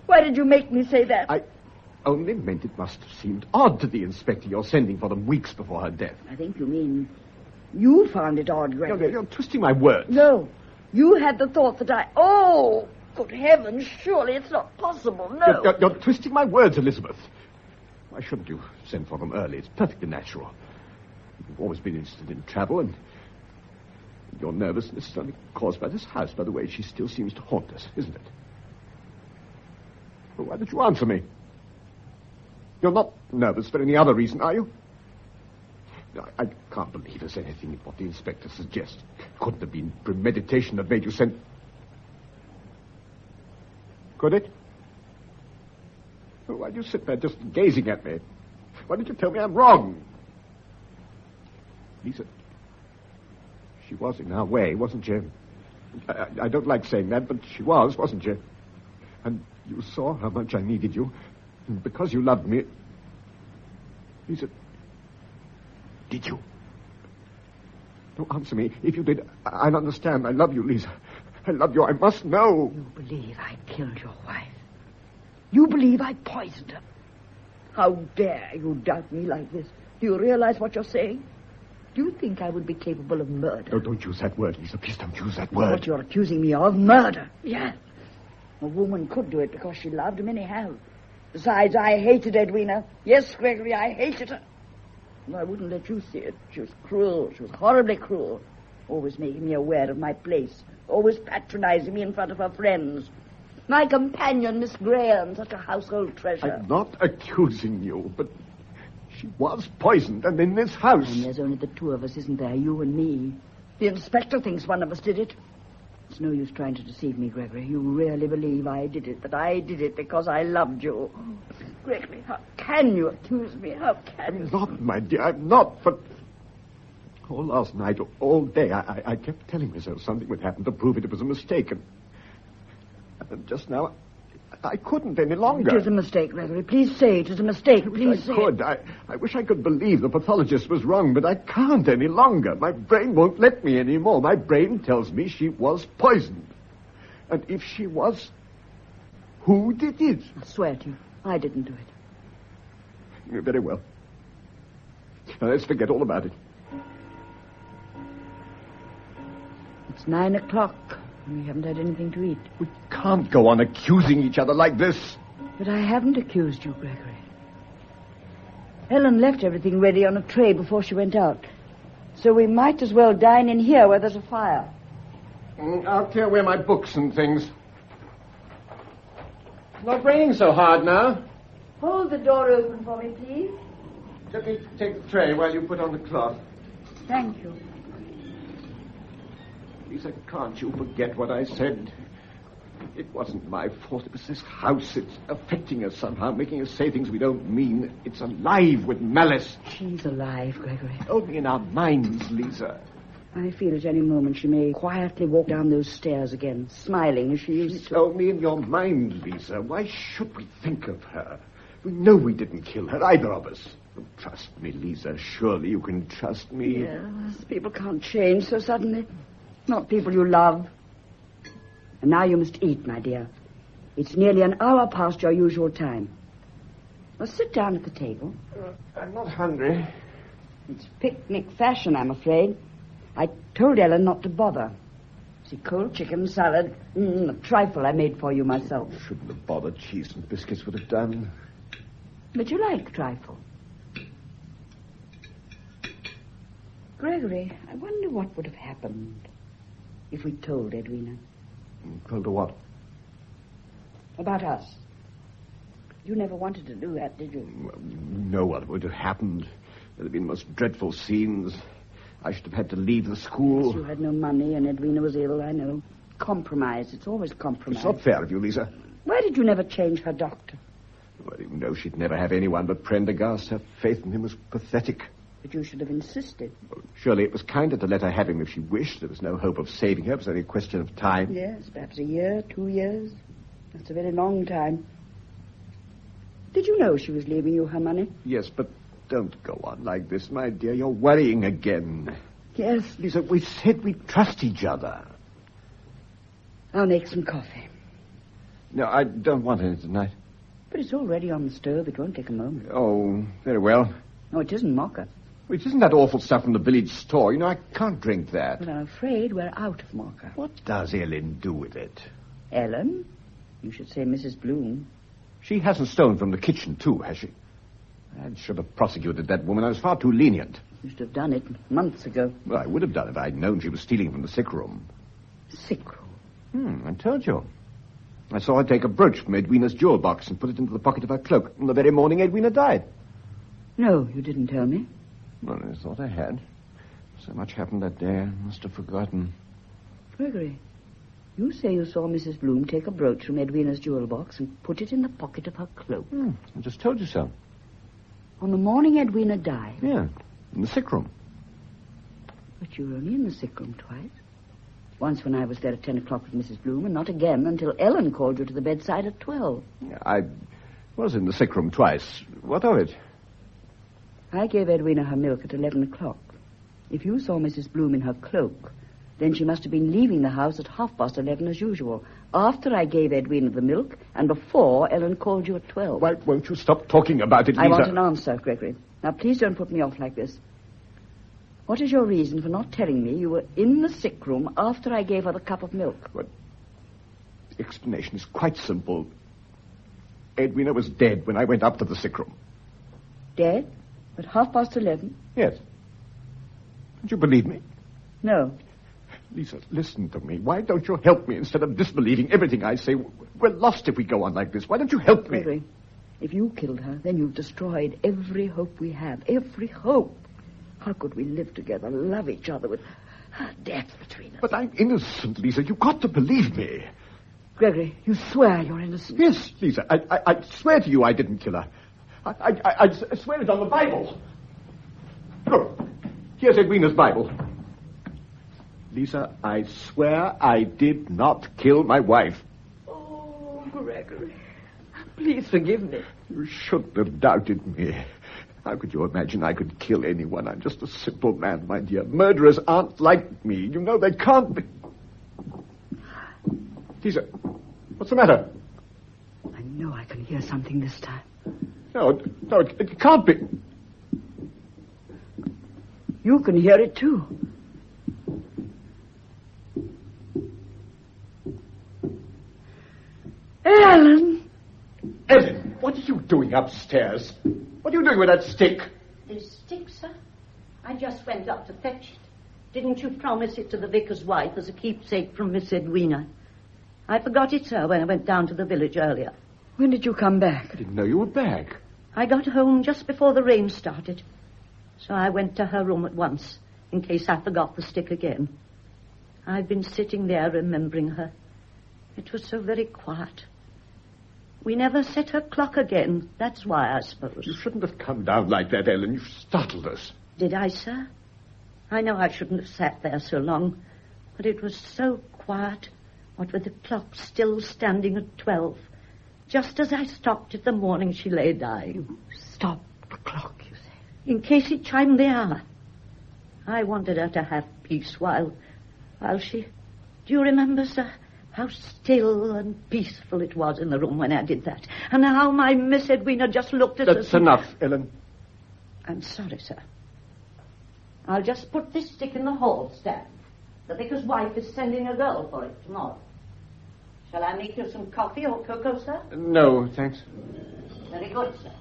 Why did you make me say that? I only meant it must have seemed odd to the inspector you're sending for them weeks before her death. I think you mean you found it odd, Gregory. You're twisting my words. No. You had the thought that I... Oh, good heavens, surely it's not possible. No. You're twisting my words, Elizabeth. Why shouldn't you send for them early? It's perfectly natural. You've always been interested in travel, and your nervousness is only caused by this house. By the way, she still seems to haunt us, isn't it? Well, why did you answer me? You're not nervous for any other reason, are you? I can't believe there's anything in what the inspector suggests. Couldn't have been premeditation that made you send... Could it? Well, why do you sit there just gazing at me? Why did you tell me I'm wrong? Lisa, she was in her way, wasn't she? I don't like saying that, but she was, wasn't she? And you saw how much I needed you. And because you loved me... Lisa, did you? No, answer me. If you did, I'll understand. I love you, Lisa. I love you. I must know. You believe I killed your wife. You believe I poisoned her. How dare you doubt me like this? Do you realize what you're saying? Do you think I would be capable of murder? No, don't use that word, Lisa. Please don't use that word. What you're accusing me of? Murder. Yes. A woman could do it because she loved him, and he have. Besides, I hated Edwina. Yes, Gregory, I hated her. And I wouldn't let you see it. She was cruel. She was horribly cruel. Always making me aware of my place. Always patronizing me in front of her friends. My companion, Miss Graham, such a household treasure. I'm not accusing you, but she was poisoned and in this house. And there's only the two of us, isn't there? You and me. The inspector thinks one of us did it. It's no use trying to deceive me, Gregory. You really believe I did it, that I did it because I loved you. Gregory, how can you accuse me? How can you? I'm not, my dear, I'm not. For all last night, all day, I kept telling myself something would happen to prove it was a mistake. And just now, I couldn't any longer. It is a mistake, Gregory. Please say it is a mistake. Please say it. I wish I could believe the pathologist was wrong, but I can't any longer. My brain won't let me anymore. My brain tells me she was poisoned. And if she was, who did it? I swear to you, I didn't do it. Very well. Now, let's forget all about it. It's 9 o'clock, and we haven't had anything to eat. We can't go on accusing each other like this. But I haven't accused you, Gregory. Ellen left everything ready on a tray before she went out. So we might as well dine in here where there's a fire. I'll clear away my books and things. It's not raining so hard now. Hold the door open for me, please. Let me take the tray while you put on the cloth. Thank you. Lisa, can't you forget what I said? It wasn't my fault. It was this house. It's affecting us somehow, making us say things we don't mean. It's alive with malice. She's alive, Gregory. Only in our minds, Lisa. I feel at any moment she may quietly walk down those stairs again, smiling as she used It's to. only in your mind, Lisa. Why should we think of her? We know we didn't kill her, either of us. Trust me, Lisa. Surely you can trust me. Yes, people can't change so suddenly. Not people you love. And now you must eat, my dear. It's nearly an hour past your usual time. Well, sit down at the table. I'm not hungry. It's picnic fashion, I'm afraid. I told Ellen not to bother. See, cold chicken, salad, a trifle I made for you myself. Shouldn't have bothered. Cheese and biscuits would have done. But you like trifle. Gregory, I wonder what would have happened if we told Edwina. Told her what? About us. You never wanted to do that, did you? No, what would have happened? There'd have been the most dreadful scenes. I should have had to leave the school. You had no money and Edwina was ill, I know. Compromise. It's always compromise. It's not fair of you, Lisa. Why did you never change her doctor? Well, you know she'd never have anyone but Prendergast. Her faith in him was pathetic. But you should have insisted. Well, surely it was kinder to let her have him if she wished. There was no hope of saving her. It was only a question of time. Yes, perhaps a year, 2 years. That's a very long time. Did you know she was leaving you her money? Yes, but don't go on like this, my dear. You're worrying again. Yes. Lisa, we said we'd trust each other. I'll make some coffee. No, I don't want any tonight. But it's already on the stove. It won't take a moment. Oh, very well. No, it isn't mocha. Which isn't that awful stuff from the village store. You know, I can't drink that. But I'm afraid we're out of mocha. What does Ellen do with it? Ellen? You should say Mrs. Bloom. She hasn't stolen from the kitchen, too, has she? I should have prosecuted that woman. I was far too lenient. You should have done it months ago. Well, I would have done it if I'd known she was stealing from the sick room. Sick room? I told you. I saw her take a brooch from Edwina's jewel box and put it into the pocket of her cloak on the very morning Edwina died. No, you didn't tell me. Well, I thought I had. So much happened that day, I must have forgotten. Gregory, you say you saw Mrs. Bloom take a brooch from Edwina's jewel box and put it in the pocket of her cloak. I just told you so. On the morning Edwina died? Yeah, in the sick room. But you were only in the sick room twice. Once when I was there at 10 o'clock with Mrs. Bloom, and not again until Ellen called you to the bedside at 12. Yeah, I was in the sick room twice. What of it? I gave Edwina her milk at 11 o'clock. If you saw Mrs. Bloom in her cloak, then she must have been leaving the house at 11:30 as usual, after I gave Edwina the milk and before Ellen called you at 12. Why won't you stop talking about it, Lisa? I want an answer, Gregory. Now, please don't put me off like this. What is your reason for not telling me you were in the sick room after I gave her the cup of milk? Well, the explanation is quite simple. Edwina was dead when I went up to the sick room. Dead? At 11:30? Yes. Don't you believe me? No. Lisa, listen to me. Why don't you help me instead of disbelieving everything I say? We're lost if we go on like this. Why don't you help me? Gregory, if you killed her, then you've destroyed every hope we have. Every hope. How could we live together, love each other with death between us? But I'm innocent, Lisa. You've got to believe me. Gregory, you swear you're innocent. Yes, Lisa. I swear to you I didn't kill her. I swear it on the Bible. Look, here's Edwina's Bible. Lisa, I swear I did not kill my wife. Oh, Gregory, please forgive me. You shouldn't have doubted me. How could you imagine I could kill anyone? I'm just a simple man, my dear. Murderers aren't like me. You know they can't be. Lisa, what's the matter? I know I can hear something this time. No, it can't be. You can hear it, too. Ellen! Ellen, what are you doing upstairs? What are you doing with that stick? The stick, sir? I just went up to fetch it. Didn't you promise it to the vicar's wife as a keepsake from Miss Edwina? I forgot it, sir, when I went down to the village earlier. When did you come back? I didn't know you were back. I got home just before the rain started. So I went to her room at once, in case I forgot the stick again. I've been sitting there remembering her. It was so very quiet. We never set her clock again. That's why, I suppose. You shouldn't have come down like that, Ellen. You startled us. Did I, sir? I know I shouldn't have sat there so long, but it was so quiet, what with the clock still standing at 12. Just as I stopped it the morning she lay dying. You stopped the clock, you say? In case it chimed the hour. I wanted her to have peace while she... Do you remember, sir, how still and peaceful it was in the room when I did that? And how my Miss Edwina just looked at us... That's enough, Ellen. I'm sorry, sir. I'll just put this stick in the hall stand. The vicar's wife is sending a girl for it tomorrow. Shall I make you some coffee or cocoa, sir? No, thanks. Very good, sir.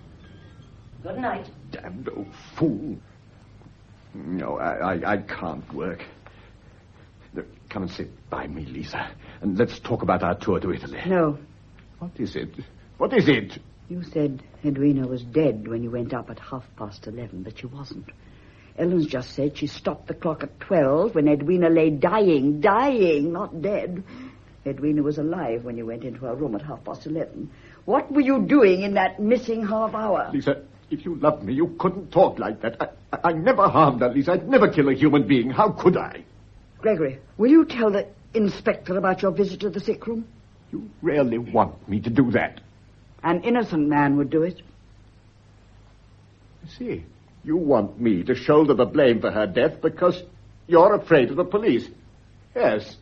Good night. Damned old fool. No, I can't work. Look, come and sit by me, Lisa, and let's talk about our tour to Italy. No. What is it? What is it? You said Edwina was dead when you went up at 11:30, but she wasn't. Ellen's just said she stopped the clock at 12 when Edwina lay dying, not dead. Edwina was alive when you went into her room at 11:30. What were you doing in that missing half hour? Lisa, if you loved me, you couldn't talk like that. I never harmed her, Lisa. I'd never kill a human being. How could I? Gregory, will you tell the inspector about your visit to the sick room? You really want me to do that? An innocent man would do it. I see. You want me to shoulder the blame for her death because you're afraid of the police. Yes.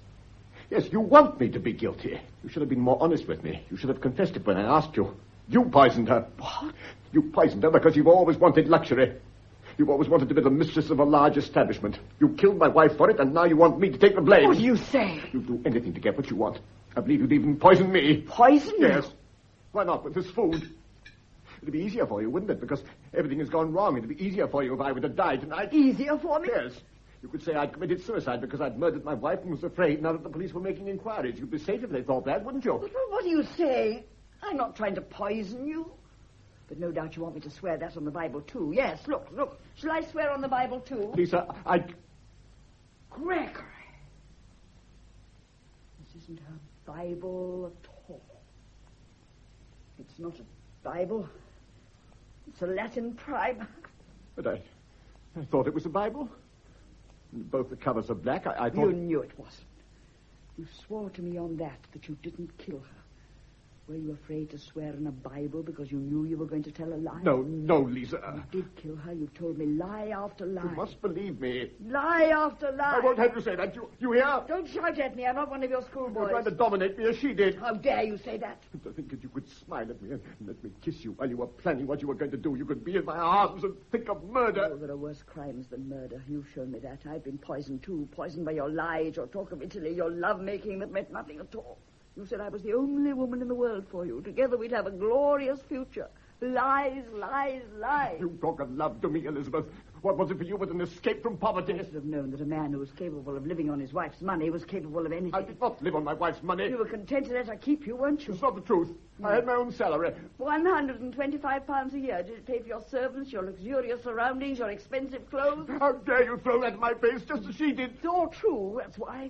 Yes, you want me to be guilty. You should have been more honest with me. You should have confessed it when I asked you. You poisoned her. What? You poisoned her because you've always wanted luxury. You've always wanted to be the mistress of a large establishment. You killed my wife for it, and now you want me to take the blame. What do you say? You'd do anything to get what you want. I believe you'd even poison me. Poison you? Yes. Why not with this food? It'd be easier for you, wouldn't it? Because everything has gone wrong. It'd be easier for you if I were to die tonight. Easier for me? Yes. You could say I'd committed suicide because I'd murdered my wife and was afraid now that the police were making inquiries. You'd be safe if they thought that, wouldn't you? But what are you saying? I'm not trying to poison you. But no doubt you want me to swear that on the Bible, too. Yes, look. Shall I swear on the Bible, too? Lisa, Gregory. This isn't her Bible at all. It's not a Bible. It's a Latin primer. But I thought it was a Bible. Both the covers are black. I thought... You knew it wasn't. You swore to me on that you didn't kill her. Were you afraid to swear in a Bible because you knew you were going to tell a lie? No, Lisa. You did kill her. You've told me lie after lie. You must believe me. Lie after lie. I won't have you say that. You hear? Don't shout at me. I'm not one of your schoolboys. You're trying to dominate me as she did. How dare you say that? To think that you could smile at me and let me kiss you while you were planning what you were going to do. You could be in my arms and think of murder. Oh, there are worse crimes than murder. You've shown me that. I've been poisoned, too. Poisoned by your lies, your talk of Italy, your love-making that meant nothing at all. You said I was the only woman in the world for you. Together we'd have a glorious future. Lies, lies, lies. You talk of love to me, Elizabeth. What was it for you but an escape from poverty? I should have known that a man who was capable of living on his wife's money was capable of anything. I did not live on my wife's money. You were content to let her keep you, weren't you? It's not the truth. No. I had my own salary. £125 a year. Did it pay for your servants, your luxurious surroundings, your expensive clothes? How dare you throw that in my face, just as she did? It's all true, that's why.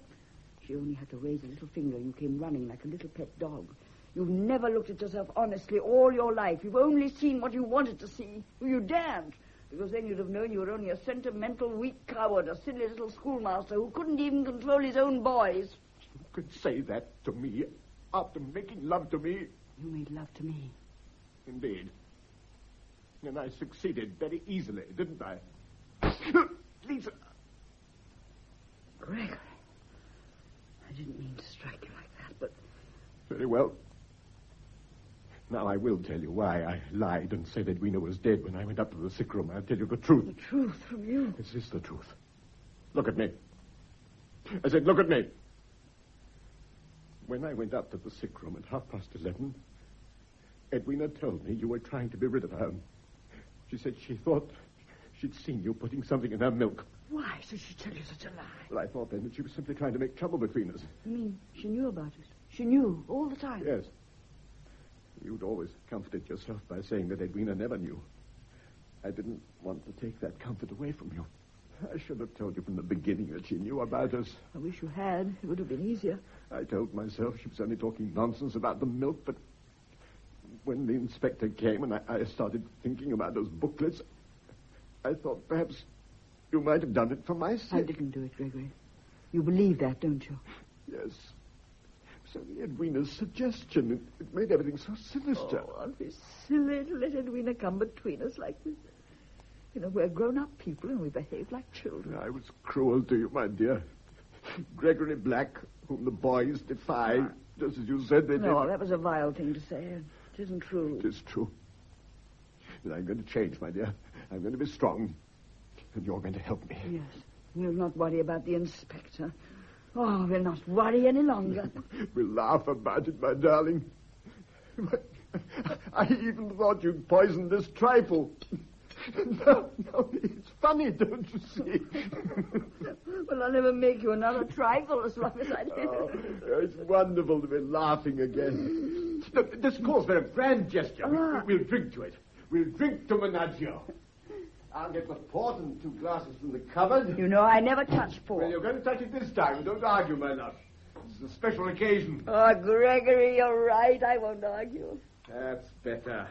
She only had to raise a little finger. You came running like a little pet dog. You've never looked at yourself honestly all your life. You've only seen what you wanted to see. You daren't. Because then you'd have known you were only a sentimental, weak coward, a silly little schoolmaster who couldn't even control his own boys. You could say that to me. After making love to me. You made love to me. Indeed. And I succeeded very easily, didn't I? Lisa. Gregory. I didn't mean to strike you like that, but... Very well. Now I will tell you why I lied and said Edwina was dead when I went up to the sick room. I'll tell you the truth. The truth from you? This is the truth. Look at me. I said, look at me. When I went up to the sick room at 11:30, Edwina told me you were trying to be rid of her. She said she thought she'd seen you putting something in her milk. Why should she tell you such a lie? Well, I thought then that she was simply trying to make trouble between us. You mean she knew about it? She knew all the time? Yes. You'd always comforted yourself by saying that Edwina never knew. I didn't want to take that comfort away from you. I should have told you from the beginning that she knew about us. I wish you had. It would have been easier. I told myself she was only talking nonsense about the milk, but when the inspector came and I started thinking about those booklets, I thought perhaps you might have done it for my sake. I didn't do it, Gregory. You believe that, don't you? Yes. So Edwina's suggestion, it made everything so sinister. Oh, aren't we silly to let Edwina come between us like this? You know, we're grown-up people and we behave like children. I was cruel to you, my dear. Gregory Black, whom the boys defy, just as you said they did. No, that was a vile thing to say. It isn't true. It is true. And I'm going to change, my dear. I'm going to be strong. And you're going to help me. Yes. We'll not worry about the inspector. Oh, we'll not worry any longer. We'll laugh about it, my darling. I even thought you'd poisoned this trifle. No, it's funny, don't you see? Well, I'll never make you another trifle as long as I live. Oh, it's wonderful to be laughing again. Look, this calls for a grand gesture. We'll drink to it. We'll drink to Menaggio. I'll get the port and 2 glasses from the cupboard. You know I never touch port. Well, you're going to touch it this time. Don't argue, my love. This is a special occasion. Oh, Gregory, you're right. I won't argue. That's better.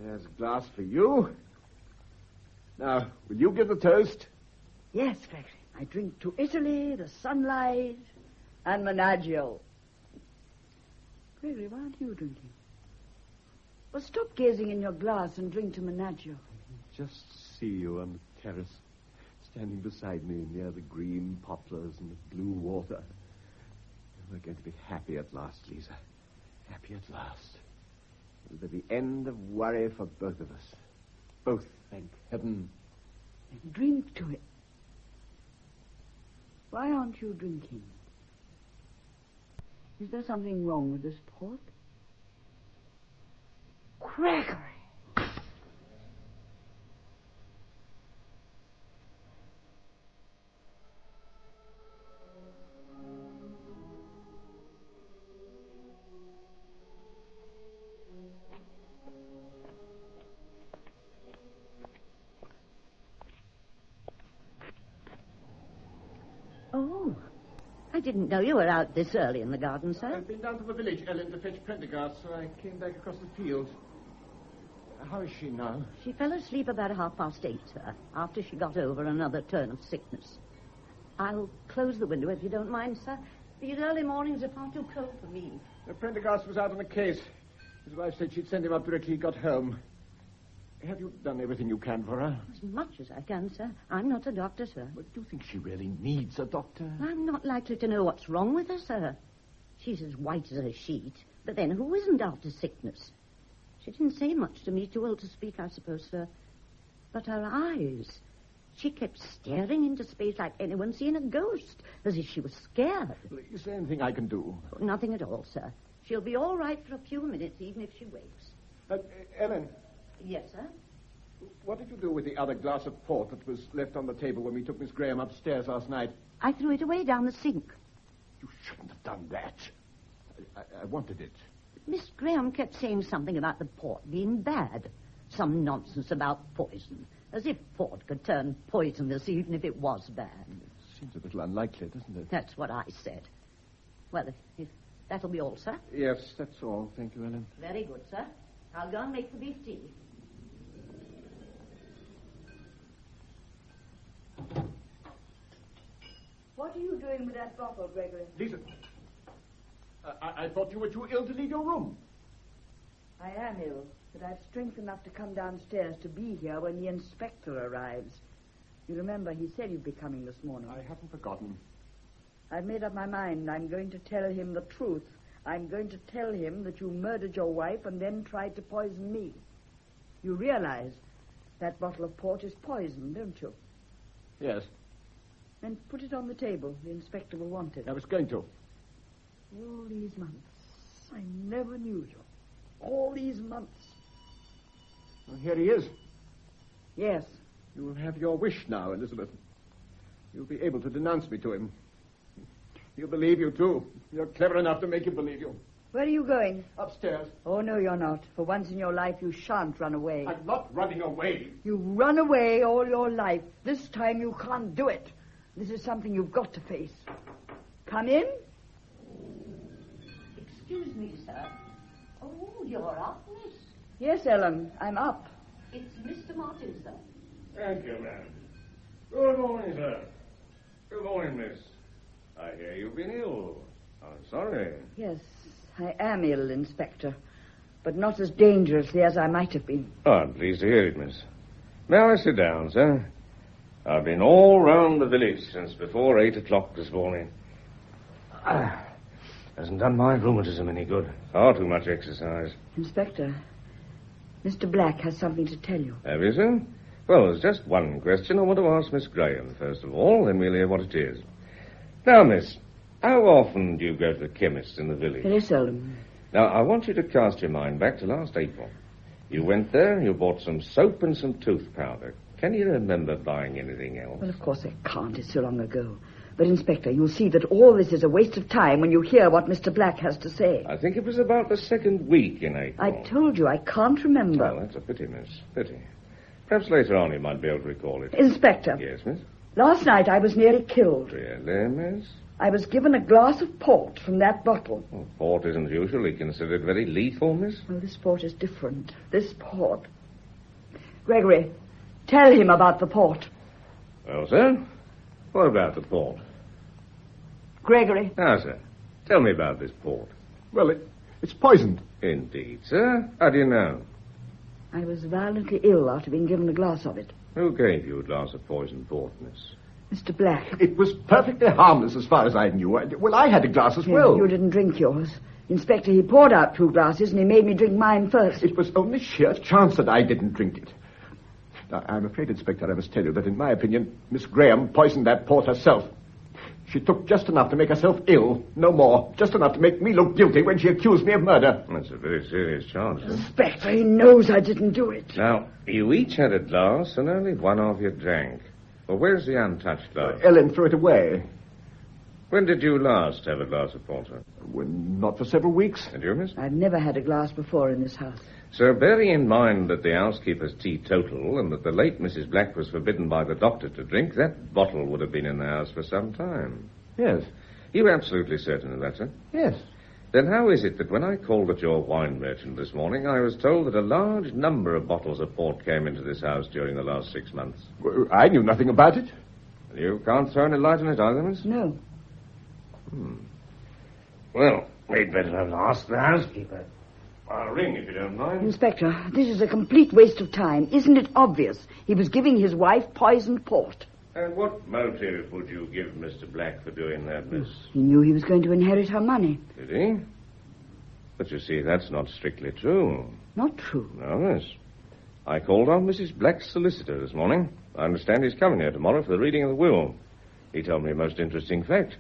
There's a glass for you. Now, will you give the toast? Yes, Gregory. I drink to Italy, the sunlight, and Menaggio. Gregory, why aren't you drinking? Well, stop gazing in your glass and drink to Menaggio. Just see you on the terrace, standing beside me near the green poplars and the blue water. We're going to be happy at last, Lisa. Happy at last. It'll be the end of worry for both of us. Both, thank heaven. And drink to it. Why aren't you drinking? Is there something wrong with this port? Gregory! Oh, I didn't know you were out this early in the garden, sir. I've been down to the village, Ellen, to fetch Prendergast, so I came back across the field. How is she now? She fell asleep about 8:30, sir, after she got over another turn of sickness. I'll close the window if you don't mind, sir. These early mornings are far too cold for me. Prendergast was out on a case. His wife said she'd send him up directly he got home. Have you done everything you can for her? As much as I can, sir. I'm not a doctor, sir. But do you think she really needs a doctor? I'm not likely to know what's wrong with her, sir. She's as white as a sheet. But then who isn't after sickness? She didn't say much to me, too ill to speak, I suppose, sir. But her eyes... She kept staring into space like anyone seeing a ghost, as if she was scared. Is there anything I can do? Nothing at all, sir. She'll be all right for a few minutes, even if she wakes. Ellen. Yes, sir? What did you do with the other glass of port that was left on the table when we took Miss Graham upstairs last night? I threw it away down the sink. You shouldn't have done that. I wanted it. Miss Graham kept saying something about the port being bad. Some nonsense about poison. As if port could turn poisonous even if it was bad. It seems a little unlikely, doesn't it? That's what I said. Well, if that'll be all, sir. Yes, that's all. Thank you, Ellen. Very good, sir. I'll go and make the beef tea. What are you doing with that bottle, Gregory? Lisa. I thought you were too ill to leave your room. I am ill, but I've strength enough to come downstairs to be here when the inspector arrives. You remember he said you'd be coming this morning. I haven't forgotten. I've made up my mind. I'm going to tell him the truth. I'm going to tell him that you murdered your wife and then tried to poison me. You realize that bottle of port is poison, don't you? Yes, Then put it on the table. The inspector will want it. I was going to. All these months, I never knew you. All these months. Well, here he is. Yes. You will have your wish now, Elizabeth. You'll be able to denounce me to him. He'll believe you, too. You're clever enough to make him believe you. Where are you going? Upstairs. Oh, no, you're not. For once in your life, you shan't run away. I'm not running away. You run away all your life. This time you can't do it. This is something you've got to face. Come in. Excuse me, sir. Oh, you're up, miss. Yes, Ellen, I'm up. It's Mr. Martin, sir. Thank you, ma'am. Good morning, sir. Good morning, miss. I hear you've been ill. I'm sorry. Yes, I am ill, Inspector, but not as dangerously as I might have been. Oh, I'm pleased to hear it, miss. May I sit down, sir? I've been all round the village since before 8 o'clock this morning. Hasn't done my rheumatism any good. Far too much exercise. Inspector, Mr. Black has something to tell you. Have you, sir? Well, there's just one question I want to ask Miss Graham, first of all, then we'll hear what it is. Now, miss, how often do you go to the chemist in the village? Very seldom. Now, I want you to cast your mind back to last April. You went there and you bought some soap and some tooth powder. Can you remember buying anything else? Well, of course I can't. It's so long ago. But, Inspector, you'll see that all this is a waste of time when you hear what Mr. Black has to say. I think it was about the second week in April. I told you I can't remember. Well, that's a pity, miss. Pity. Perhaps later on you might be able to recall it. Inspector. Yes, miss? Last night I was nearly killed. Really, miss? I was given a glass of port from that bottle. Well, port isn't usually considered very lethal, miss. Well, this port is different. This port. Gregory, tell him about the port. Well, sir, what about the port? Gregory. Now, sir, tell me about this port. Well, it's poisoned. Indeed, sir. How do you know? I was violently ill after being given a glass of it. Who gave you a glass of poisoned port, miss? Mr. Black. It was perfectly harmless as far as I knew. Well, I had a glass as well. You didn't drink yours. Inspector, he poured out 2 glasses and he made me drink mine first. It was only sheer chance that I didn't drink it. Now, I'm afraid, Inspector, I must tell you that in my opinion, Miss Graham poisoned that port herself. She took just enough to make herself ill, no more. Just enough to make me look guilty when she accused me of murder. That's a very serious charge, sir. Inspector, he knows I didn't do it. Now, you each had a glass and only one of you drank. Well, where's the untouched glass? Ellen threw it away. When did you last have a glass of porter? Well, not for several weeks. And you, miss? I've never had a glass before in this house. Sir, bearing in mind that the housekeeper's teetotal and that the late Mrs. Black was forbidden by the doctor to drink, that bottle would have been in the house for some time. Yes. You're absolutely certain of that, sir? Yes. Then how is it that when I called at your wine merchant this morning, I was told that a large number of bottles of port came into this house during the last 6 months? Well, I knew nothing about it. You can't throw any light on it either, miss? No. Well, we'd better have asked the housekeeper. I'll ring if you don't mind. Inspector, this is a complete waste of time. Isn't it obvious? He was giving his wife poisoned port. And what motive would you give Mr. Black for doing that, miss? He knew he was going to inherit her money. Did he? But you see, that's not strictly true. Not true. No, miss. I called on Mrs. Black's solicitor this morning. I understand he's coming here tomorrow for the reading of the will. He told me a most interesting fact.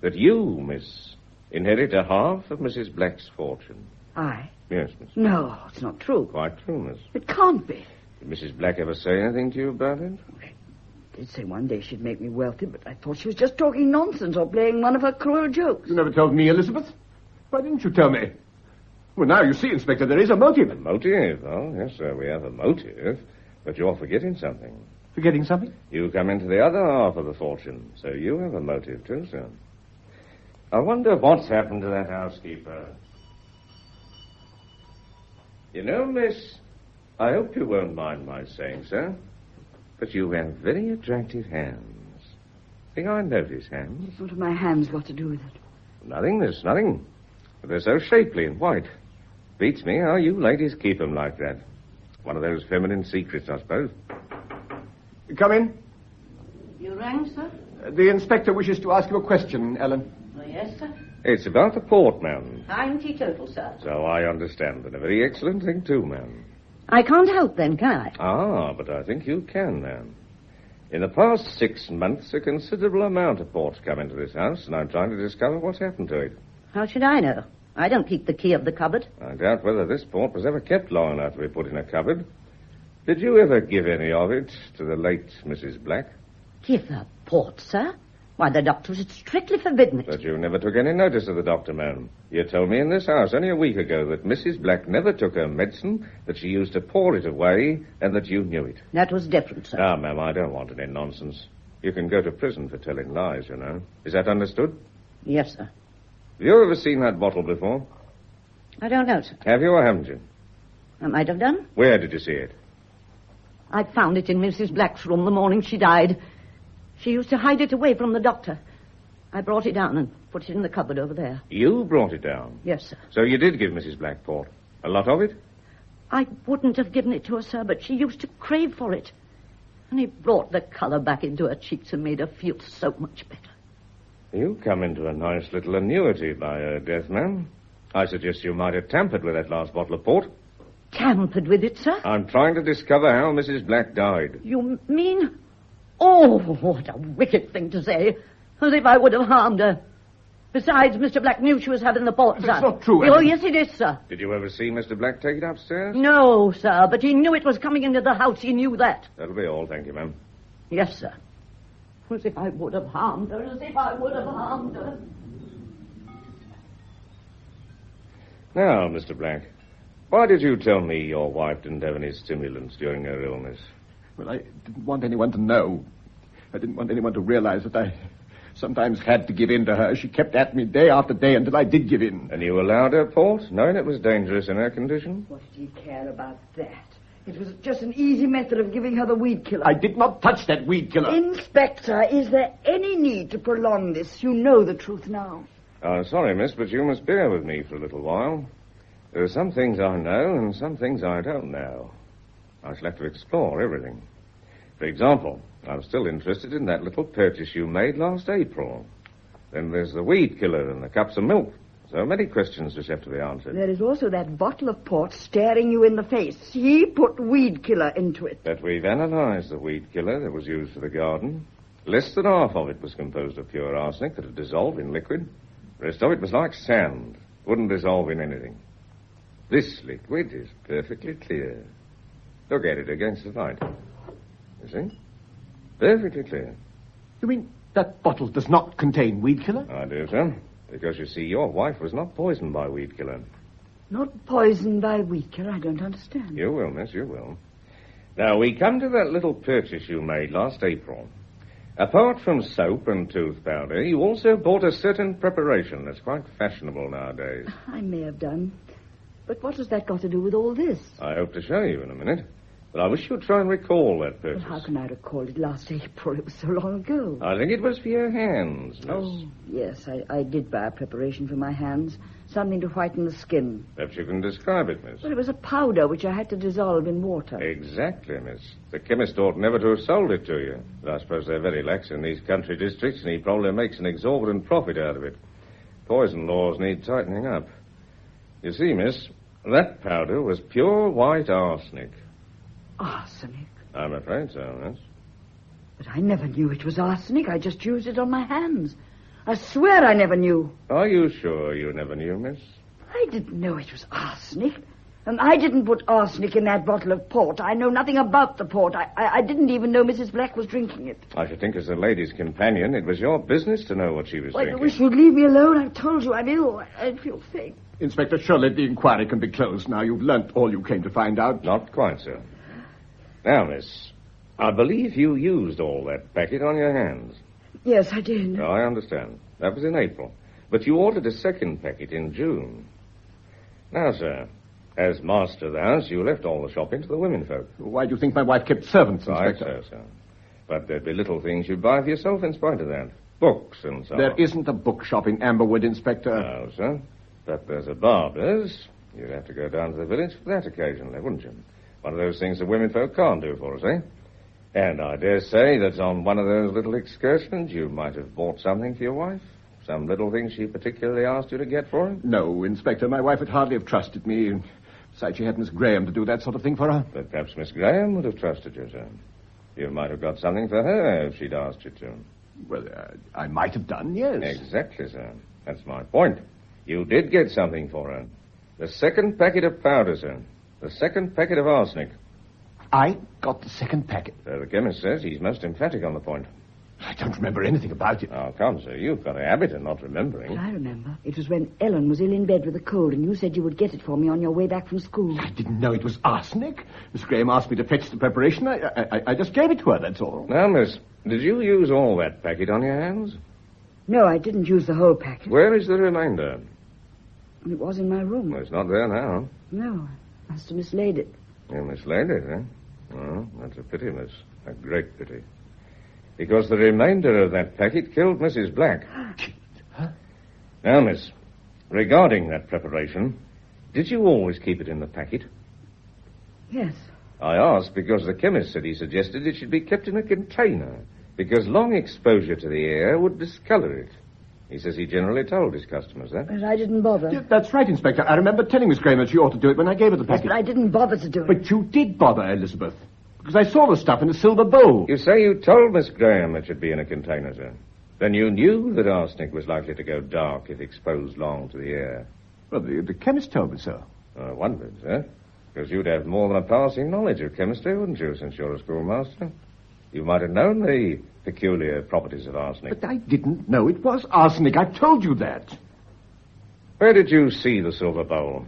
That you, miss, inherit a half of Mrs. Black's fortune. I? Yes, miss. No, it's not true. Quite true, miss. It can't be. Did Mrs. Black ever say anything to you about it? She did say one day she'd make me wealthy, but I thought she was just talking nonsense or playing one of her cruel jokes. You never told me, Elizabeth. Why didn't you tell me? Well, now you see, Inspector, there is a motive. A motive? Oh, yes, sir, we have a motive. But you're forgetting something. Forgetting something? You come into the other half of the fortune, so you have a motive too, sir. I wonder what's happened to that housekeeper. You know, miss, I hope you won't mind my saying so, but you have very attractive hands. Think I notice hands? What have my hands got to do with it? Nothing, miss, nothing. But they're so shapely and white. Beats me how you ladies keep them like that. One of those feminine secrets, I suppose. Come in. You rang, sir? The inspector wishes to ask you a question, Ellen. Oh, yes, sir. It's about the port, ma'am. I'm teetotal, sir. So I understand. And a very excellent thing, too, ma'am. I can't help then, can I? Ah, but I think you can, ma'am. In the past 6 months, a considerable amount of port's come into this house, and I'm trying to discover what's happened to it. How should I know? I don't keep the key of the cupboard. I doubt whether this port was ever kept long enough to be put in a cupboard. Did you ever give any of it to the late Mrs. Black? Give her port, sir? Why, the doctor had strictly forbidden it. But you never took any notice of the doctor, ma'am. You told me in this house only a week ago that Mrs. Black never took her medicine, that she used to pour it away, and that you knew it. That was different, sir. Ah, ma'am, I don't want any nonsense. You can go to prison for telling lies, you know. Is that understood? Yes, sir. Have you ever seen that bottle before? I don't know, sir. Have you or haven't you? I might have done. Where did you see it? I found it in Mrs. Black's room the morning she died. She used to hide it away from the doctor. I brought it down and put it in the cupboard over there. You brought it down? Yes, sir. So you did give Mrs. Black port? A lot of it? I wouldn't have given it to her, sir, but she used to crave for it. And it brought the colour back into her cheeks and made her feel so much better. You come into a nice little annuity by her death, ma'am. I suggest you might have tampered with that last bottle of port. Tampered with it, sir? I'm trying to discover how Mrs. Black died. You mean... Oh, what a wicked thing to say. As if I would have harmed her. Besides, Mr. Black knew she was having the port, sir. That's not true, Oh, Ellen. yes, it is, sir. Did you ever see Mr. Black take it upstairs? No, sir, but he knew it was coming into the house. He knew that. That'll be all, thank you, ma'am. Yes, sir. As if I would have harmed her, as if I would have harmed her. Now, Mr. Black, why did you tell me your wife didn't have any stimulants during her illness? Well, I didn't want anyone to know. I didn't want anyone to realize that I sometimes had to give in to her. She kept at me day after day until I did give in. And you allowed her port, knowing it was dangerous in her condition? What did you care about that? It was just an easy method of giving her the weed killer. I did not touch that weed killer. Inspector, is there any need to prolong this? You know the truth now. I'm sorry, miss, but you must bear with me for a little while. There are some things I know and some things I don't know. I shall have to explore everything. For example, I'm still interested in that little purchase you made last April. Then there's the weed killer and the cups of milk. So many questions just have to be answered. There is also that bottle of port staring you in the face. He put weed killer into it. But we've analyzed the weed killer that was used for the garden. Less than half of it was composed of pure arsenic that had dissolved in liquid. The rest of it was like sand. Wouldn't dissolve in anything. This liquid is perfectly clear. Look at it against the light. You see? Perfectly clear. You mean that bottle does not contain weed killer? I do, sir. Because, you see, your wife was not poisoned by weed killer. Not poisoned by weed killer? I don't understand. You will, miss, you will. Now, we come to that little purchase you made last April. Apart from soap and tooth powder, you also bought a certain preparation that's quite fashionable nowadays. I may have done. But what has that got to do with all this? I hope to show you in a minute. But I wish you'd try and recall that purchase. Well, how can I recall it last April? It was so long ago. I think it was for your hands, miss. Oh, yes, I did buy a preparation for my hands. Something to whiten the skin. Perhaps you can describe it, miss. Well, it was a powder which I had to dissolve in water. Exactly, miss. The chemist ought never to have sold it to you. But I suppose they're very lax in these country districts, and he probably makes an exorbitant profit out of it. Poison laws need tightening up. You see, miss, that powder was pure white arsenic. Arsenic? I'm afraid so, miss. But I never knew it was arsenic. I just used it on my hands. I swear I never knew. Are you sure you never knew, miss? I didn't know it was arsenic. And I didn't put arsenic in that bottle of port. I know nothing about the port. I didn't even know Mrs. Black was drinking it. I should think as a lady's companion, it was your business to know what she was Well, I drinking. wish you'd leave me alone. I've told you I'm ill. I feel faint. Inspector, surely the inquiry can be closed now. You've learnt all you came to find out. Not quite, sir. Now, miss, I believe you used all that packet on your hands. Yes, I did. No, I understand. That was in April. But you ordered a second packet in June. Now, sir, as master of the house, you left all the shopping to the womenfolk. Why do you think my wife kept servants, Right, Inspector? so, sir. But there'd be little things you'd buy for yourself in spite of that. Books and so There on. isn't a bookshop in Amberwood, Inspector. No, sir. But there's a barber's. You'd have to go down to the village for that occasionally, wouldn't you? One of those things that women folk can't do for us, eh? And I dare say that on one of those little excursions you might have bought something for your wife. Some little thing she particularly asked you to get for her? No, Inspector, my wife would hardly have trusted me. Besides, she had Miss Graham to do that sort of thing for her. But perhaps Miss Graham would have trusted you, sir. You might have got something for her if she'd asked you to. Well, I might have done, yes. Exactly, sir. That's my point. You did get something for her. The second packet of powder, sir. The second packet of arsenic. I got the second packet. So the chemist says he's most emphatic on the point. I don't remember anything about it. Oh, come, sir. You've got a habit of not remembering. I remember. It was when Ellen was ill in bed with a cold, and you said you would get it for me on your way back from school. I didn't know it was arsenic. Miss Graham asked me to fetch the preparation. I just gave it to her, that's all. Now, miss, did you use all that packet on your hands? No, I didn't use the whole packet. Where is the remainder? It was in my room. Well, it's not there now. No, I must have mislaid it. You mislaid it, eh? Oh, that's a pity, miss. A great pity. Because the remainder of that packet killed Mrs. Black. Huh? Now, miss, regarding that preparation, did you always keep it in the packet? Yes. I asked because the chemist said he suggested it should be kept in a container, because long exposure to the air would discolor it. He says he generally told his customers that. But I didn't bother. Yeah, that's right, Inspector. I remember telling Miss Graham that she ought to do it when I gave her the Yes, packet. but I didn't bother to do it. But you did bother, Elizabeth. Because I saw the stuff in a silver bowl. You say you told Miss Graham it should be in a container, sir. Then you knew that arsenic was likely to go dark if exposed long to the air. Well, the chemist told me so. I wondered, sir. Because you'd have more than a passing knowledge of chemistry, wouldn't you, since you're a schoolmaster? You might have known the peculiar properties of arsenic. But I didn't know it was arsenic. I told you that. Where did you see the silver bowl?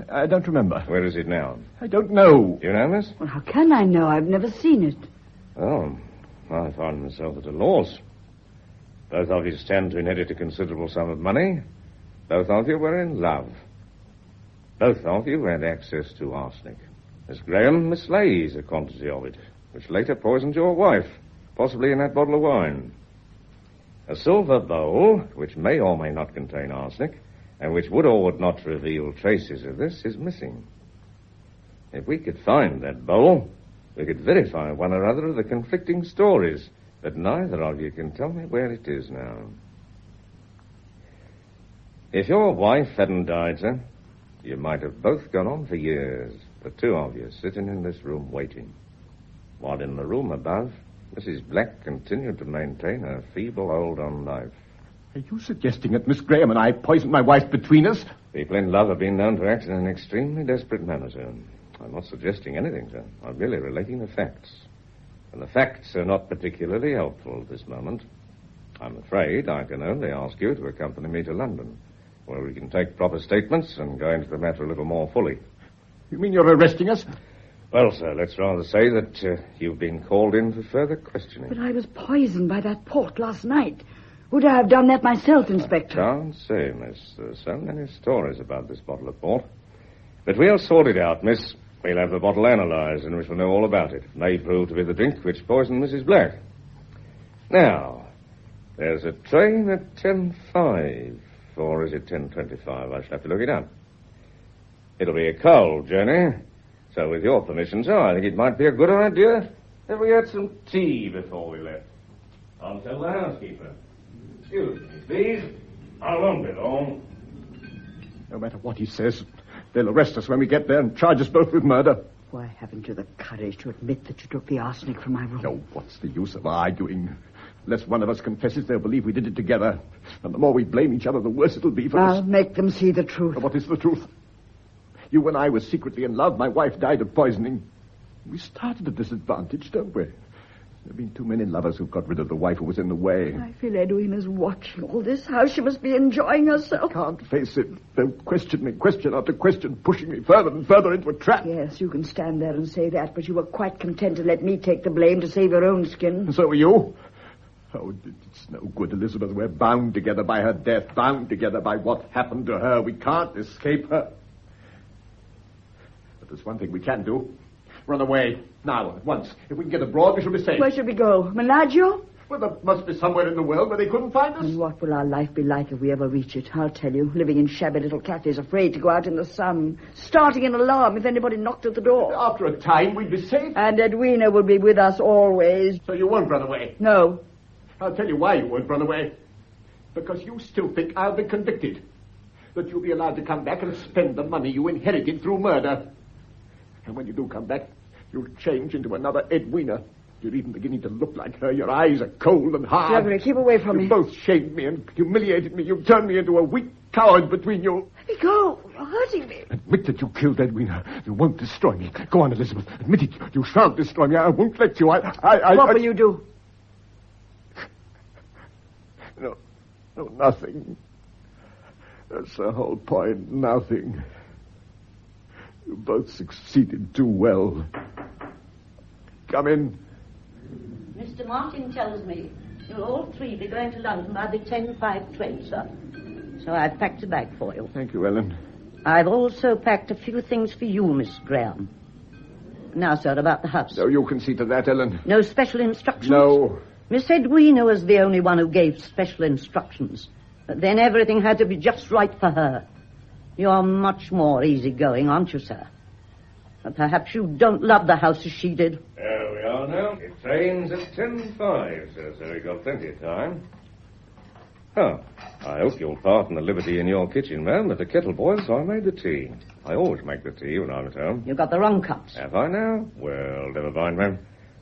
I don't remember. Where is it now? I don't know. You know, miss? Well, how can I know? I've never seen it. Oh, I find myself at a loss. Both of you stand to inherit a considerable sum of money. Both of you were in love. Both of you had access to arsenic. Miss Graham mislays a quantity of it, which later poisoned your wife, possibly in that bottle of wine. A silver bowl, which may or may not contain arsenic, and which would or would not reveal traces of this, is missing. If we could find that bowl, we could verify one or other of the conflicting stories, but neither of you can tell me where it is now. If your wife hadn't died, sir, you might have both gone on for years, the two of you sitting in this room waiting. While in the room above, Mrs. Black continued to maintain her feeble hold on life. Are you suggesting that Miss Graham and I poisoned my wife between us? People in love have been known to act in an extremely desperate manner, sir. I'm not suggesting anything, sir. I'm merely relating the facts. And the facts are not particularly helpful at this moment. I'm afraid I can only ask you to accompany me to London, where we can take proper statements and go into the matter a little more fully. You mean you're arresting us? Well, sir, let's rather say that you've been called in for further questioning. But I was poisoned by that port last night. Would I have done that myself, Inspector? Can't say, miss. There's so many stories about this bottle of port. But we'll sort it out, miss. We'll have the bottle analyzed, and we shall know all about it. It may prove to be the drink which poisoned Mrs. Black. Now, there's a train at 10:05, or is it 10:25? I shall have to look it up. It'll be a cold journey, so with your permission, sir, I think it might be a good idea if we had some tea before we left. I'll tell the housekeeper. Excuse me, please. I won't be long. No matter what he says, they'll arrest us when we get there and charge us both with murder. Why haven't you the courage to admit that you took the arsenic from my room? No, what's the use of arguing? Unless one of us confesses, they'll believe we did it together. And the more we blame each other, the worse it'll be for us. I'll make them see the truth. What is the truth? You and I were secretly in love. My wife died of poisoning. We started at a disadvantage, don't we? There have been too many lovers who've got rid of the wife who was in the way. I feel Edwina's watching all this. How she must be enjoying herself. Can't face it. They'll question me, question after question, pushing me further and further into a trap. Yes, you can stand there and say that, but you were quite content to let me take the blame to save your own skin. And so are you. Oh, it's no good, Elizabeth. We're bound together by her death, bound together by what happened to her. We can't escape her. But there's one thing we can do. Run away. Now, at once. If we can get abroad, we shall be safe. Where should we go? Menaggio? Well, there must be somewhere in the world where they couldn't find us. And what will our life be like if we ever reach it? I'll tell you, living in shabby little cafes, afraid to go out in the sun, starting an alarm if anybody knocked at the door. After a time, we'd be safe. And Edwina will be with us always. So you won't run away? No. I'll tell you why you won't run away. Because you still think I'll be convicted. That you'll be allowed to come back and spend the money you inherited through murder. And when you do come back, you'll change into another Edwina. You're even beginning to look like her. Your eyes are cold and hard. Gregory, keep away from me. You both shamed me and humiliated me. You turned me into a weak coward between you. Let me go. You're hurting me. Admit that you killed Edwina. You won't destroy me. Go on, Elizabeth. Admit it. You shan't destroy me. I won't let you. What will you do? No, nothing. That's the whole point. Nothing. You both succeeded too well. Come in. Mr. Martin tells me you'll all three be going to London by the 10:05 train, sir. So I've packed a bag for you. Thank you, Ellen. I've also packed a few things for you, Miss Graham. Now, sir, about the house. So you can see to that, Ellen? No special instructions? No. Miss Edwina was the only one who gave special instructions. But then everything had to be just right for her. You're much more easygoing, aren't you, sir? But perhaps you don't love the house as she did. There we are now. It trains at 10:05, sir, so we've got plenty of time. Oh, I hope you'll pardon the liberty in your kitchen, ma'am, but the kettle boils, so I made the tea. I always make the tea when I'm at home. You got the wrong cups. Have I now? Well, never mind, ma'am.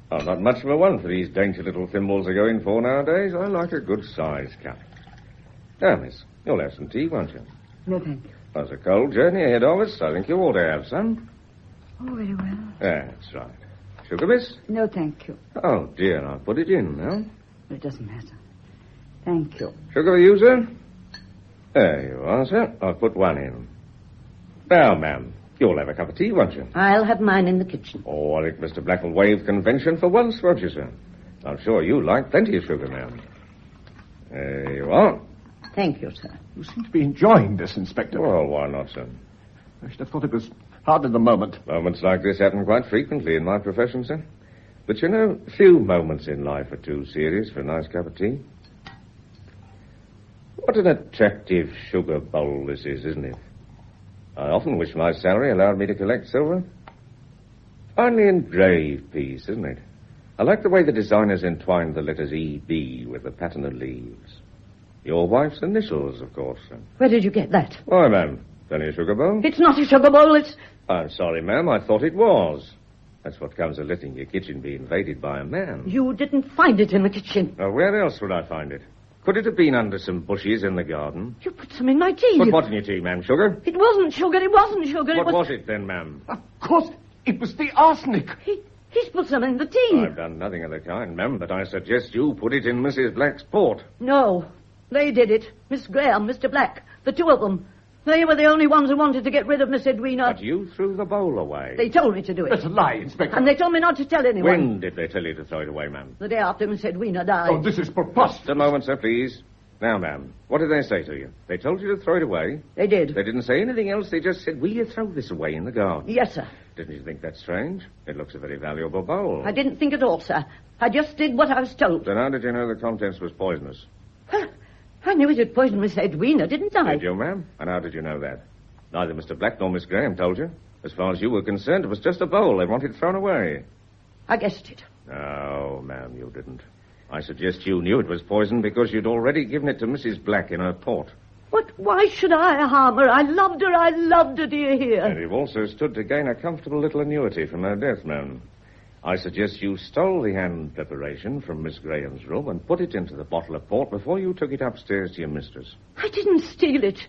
I'm not much of a one for these dainty little thimbles are going for nowadays. I like a good-sized cup. Now, miss, you'll have some tea, won't you? No, thank you. There's a cold journey ahead of us. I think you ought to have some. Oh, very well. That's right. Sugar, miss? No, thank you. Oh, dear, I'll put it in now. It doesn't matter. Thank you. Sugar for you, sir? There you are, sir. I'll put one in. Now, ma'am, you'll have a cup of tea, won't you? I'll have mine in the kitchen. Oh, I think Mr. Black will waive convention for once, won't you, sir? I'm sure you like plenty of sugar, ma'am. There you are. Thank you, sir. You seem to be enjoying this, Inspector. Well, why not, sir? I should have thought it was hardly the moment. Moments like this happen quite frequently in my profession, sir. But you know, few moments in life are too serious for a nice cup of tea. What an attractive sugar bowl this is, isn't it? I often wish my salary allowed me to collect silver. Finely engraved piece, isn't it? I like the way the designers entwined the letters E.B. with the pattern of leaves. Your wife's initials, of course, sir. Where did you get that? Why, ma'am? It's only a sugar bowl. It's not a sugar bowl, it's... I'm sorry, ma'am. I thought it was. That's what comes of letting your kitchen be invaded by a man. You didn't find it in the kitchen. Now, where else would I find it? Could it have been under some bushes in the garden? You put some in my tea. Put what in your tea, ma'am? Sugar? It wasn't sugar, it wasn't sugar. What was it then, ma'am? Of course, it was the arsenic. He's put some in the tea. I've done nothing of the kind, ma'am, but I suggest you put it in Mrs. Black's port. No, they did it. Miss Graham, Mr. Black, the two of them. They were the only ones who wanted to get rid of Miss Edwina. But you threw the bowl away. They told me to do it. That's a lie, Inspector. And they told me not to tell anyone. When did they tell you to throw it away, ma'am? The day after Miss Edwina died. Oh, this is preposterous. Just a moment, sir, please. Now, ma'am, what did they say to you? They told you to throw it away? They did. They didn't say anything else. They just said, will you throw this away in the garden? Yes, sir. Didn't you think that strange? It looks a very valuable bowl. I didn't think at all, sir. I just did what I was told. Then how did you know the contents was poisonous? I knew it had poisoned Miss Edwina, didn't I? Did you, ma'am? And how did you know that? Neither Mr. Black nor Miss Graham told you. As far as you were concerned, it was just a bowl they wanted thrown away. I guessed it. No, ma'am, you didn't. I suggest you knew it was poison because you'd already given it to Mrs. Black in her port. But why should I harm her? I loved her, do you hear? And you've also stood to gain a comfortable little annuity from her death, ma'am. I suggest you stole the hand preparation from Miss Graham's room and put it into the bottle of port before you took it upstairs to your mistress. I didn't steal it.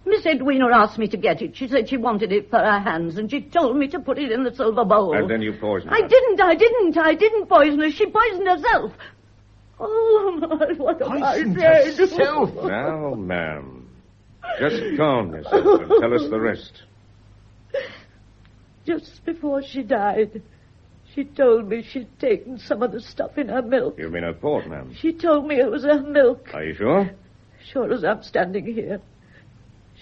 Miss Edwina asked me to get it. She said she wanted it for her hands, and she told me to put it in the silver bowl. And then you poisoned her. I didn't poison her. She poisoned herself. Oh, my, what have I said? Herself. Now, ma'am, just calm yourself and tell us the rest. Just before she died, she told me she'd taken some of the stuff in her milk. You mean her port, ma'am? She told me it was her milk. Are you sure? Sure as I'm standing here.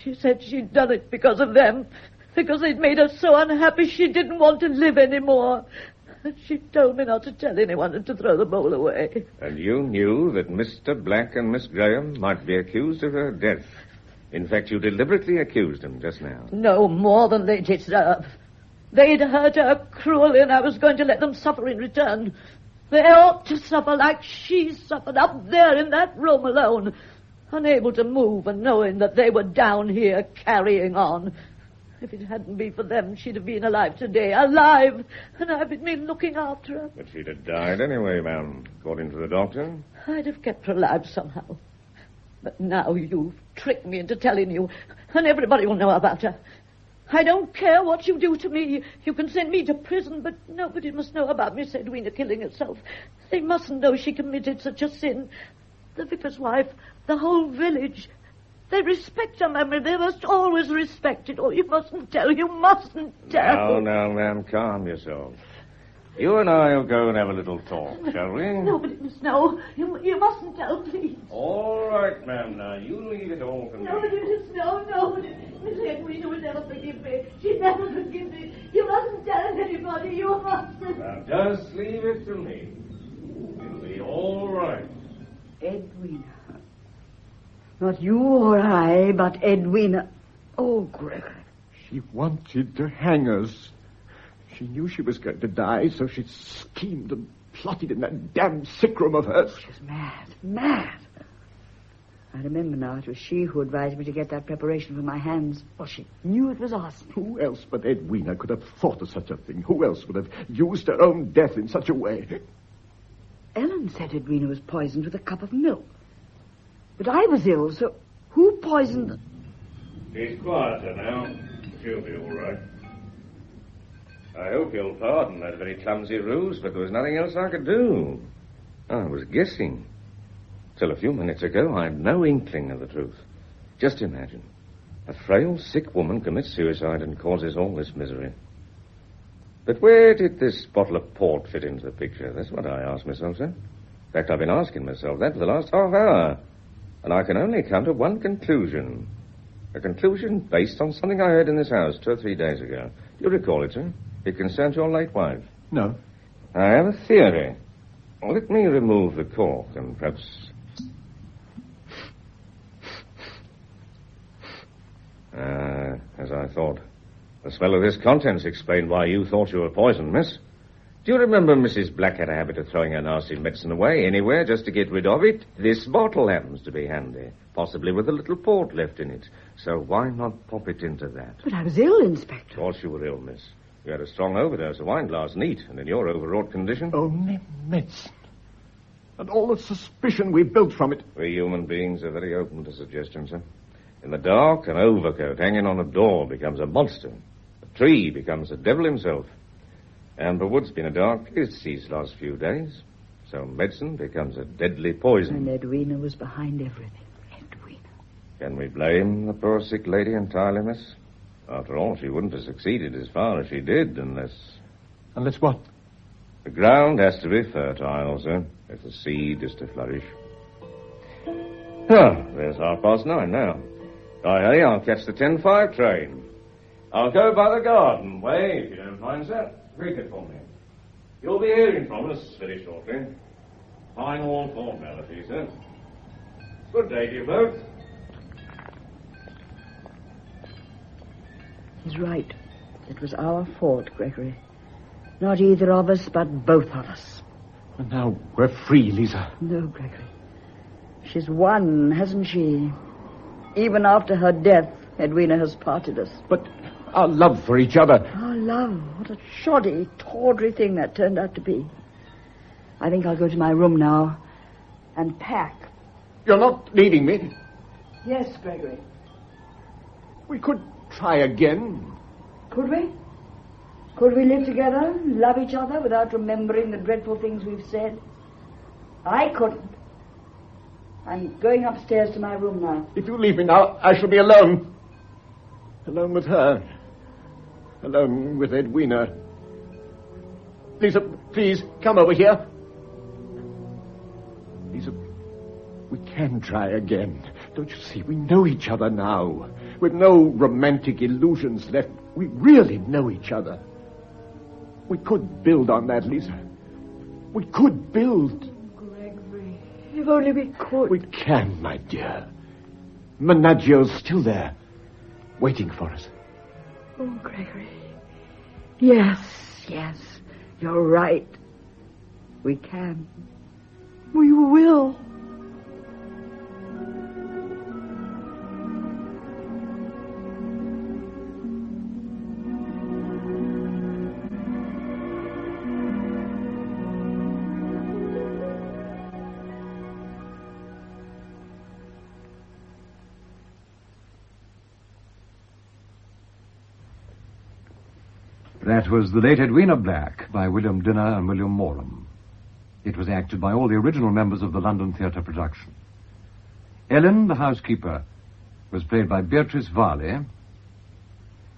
She said she'd done it because of them, because they'd made her so unhappy she didn't want to live anymore. And she told me not to tell anyone and to throw the bowl away. And you knew that Mr. Black and Miss Graham might be accused of her death. In fact, you deliberately accused them just now. No more than they deserve. They'd hurt her cruelly, and I was going to let them suffer in return. They ought to suffer like she suffered up there in that room alone, unable to move and knowing that they were down here carrying on. If it hadn't been for them, she'd have been alive today, alive, and I've been looking after her. But she'd have died anyway, ma'am, according to the doctor. I'd have kept her alive somehow. But now you've tricked me into telling you, and everybody will know about her. I don't care what you do to me. You can send me to prison, but nobody must know about Miss Edwina killing herself. They mustn't know she committed such a sin. The vicar's wife, the whole village, they respect her memory. They must always respect it. Oh, you mustn't tell. You mustn't tell. Now, ma'am, calm yourself. You and I will go and have a little talk, shall we? Nobody must know. You mustn't tell, please. All right, ma'am. Now, you leave it all to me. Nobody must know. Nobody. Miss Edwina would never forgive me. She'd never forgive me. You mustn't tell anybody. You mustn't. Now, just leave it to me. It'll be all right. Edwina. Not you or I, but Edwina. Oh, Gregory. She wanted to hang us. She knew she was going to die, so she schemed and plotted in that damn sick room of hers. She was mad. I remember now, it was she who advised me to get that preparation for my hands. Well, she knew it was arsenic. Who else but Edwina could have thought of such a thing? Who else would have used her own death in such a way? Ellen said Edwina was poisoned with a cup of milk. But I was ill, so who poisoned... She's quieter now. She'll be all right. I hope you'll pardon that very clumsy ruse, but there was nothing else I could do. I was guessing. Till a few minutes ago, I had no inkling of the truth. Just imagine. A frail, sick woman commits suicide and causes all this misery. But where did this bottle of port fit into the picture? That's what I asked myself, sir. In fact, I've been asking myself that for the last half hour. And I can only come to one conclusion. A conclusion based on something I heard in this house 2 or 3 days ago. Do you recall it, sir? It concerns your late wife. No. I have a theory. Let me remove the cork and perhaps... as I thought. The smell of this contents explained why you thought you were poisoned, miss. Do you remember Mrs. Black had a habit of throwing her nasty medicine away anywhere just to get rid of it? This bottle happens to be handy, possibly with a little port left in it. So why not pop it into that? But I was ill, Inspector. Of course you were ill, miss. You had a strong overdose of wine last night, and in your overwrought condition... Only medicine. And all the suspicion we built from it. We human beings are very open to suggestion, sir. In the dark, an overcoat hanging on a door becomes a monster. A tree becomes the devil himself. Amberwood's been a dark place these last few days. So medicine becomes a deadly poison. And Edwina was behind everything. Edwina. Can we blame the poor sick lady entirely, miss? After all, she wouldn't have succeeded as far as she did unless... Unless what? The ground has to be fertile, sir, if the seed is to flourish. There's 9:30 now. Hey, I'll catch the 10:05 train. I'll go by the garden way, if you don't mind, sir. Greet it for me. You'll be hearing from us very shortly. Final formalities, sir. Good day to you both. He's right. It was our fault, Gregory. Not either of us, but both of us. And now we're free, Lisa. No, Gregory. She's won, hasn't she? Even after her death, Edwina has parted us. But our love for each other... Our love. What a shoddy, tawdry thing that turned out to be. I think I'll go to my room now and pack. You're not leaving me? Yes, Gregory. We could try again. Could we? Could we live together, love each other without remembering the dreadful things we've said? I couldn't. I'm going upstairs to my room now. If you leave me now, I shall be alone. Alone with her. Alone with Edwina. Lisa, please, come over here. Lisa, we can try again. Don't you see? We know each other now. With no romantic illusions left. We really know each other. We could build on that, Lisa. We could build. Gregory, if only we could. We can, my dear. Menaggio's still there, waiting for us. Oh, Gregory. Yes, you're right. We can. We will. That was The Late Edwina Black by William Dinner and William Morum. It was acted by all the original members of the London theatre production. Ellen, the housekeeper, was played by Beatrice Varley.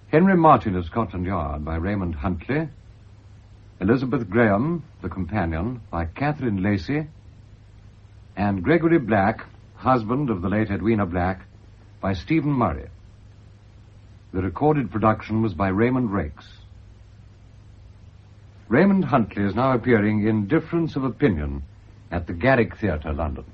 Henry Martin of Scotland Yard by Raymond Huntley. Elizabeth Graham, the companion, by Catherine Lacey. And Gregory Black, husband of the late Edwina Black, by Stephen Murray. The recorded production was by Raymond Rakes. Raymond Huntley is now appearing in Difference of Opinion at the Garrick Theatre, London.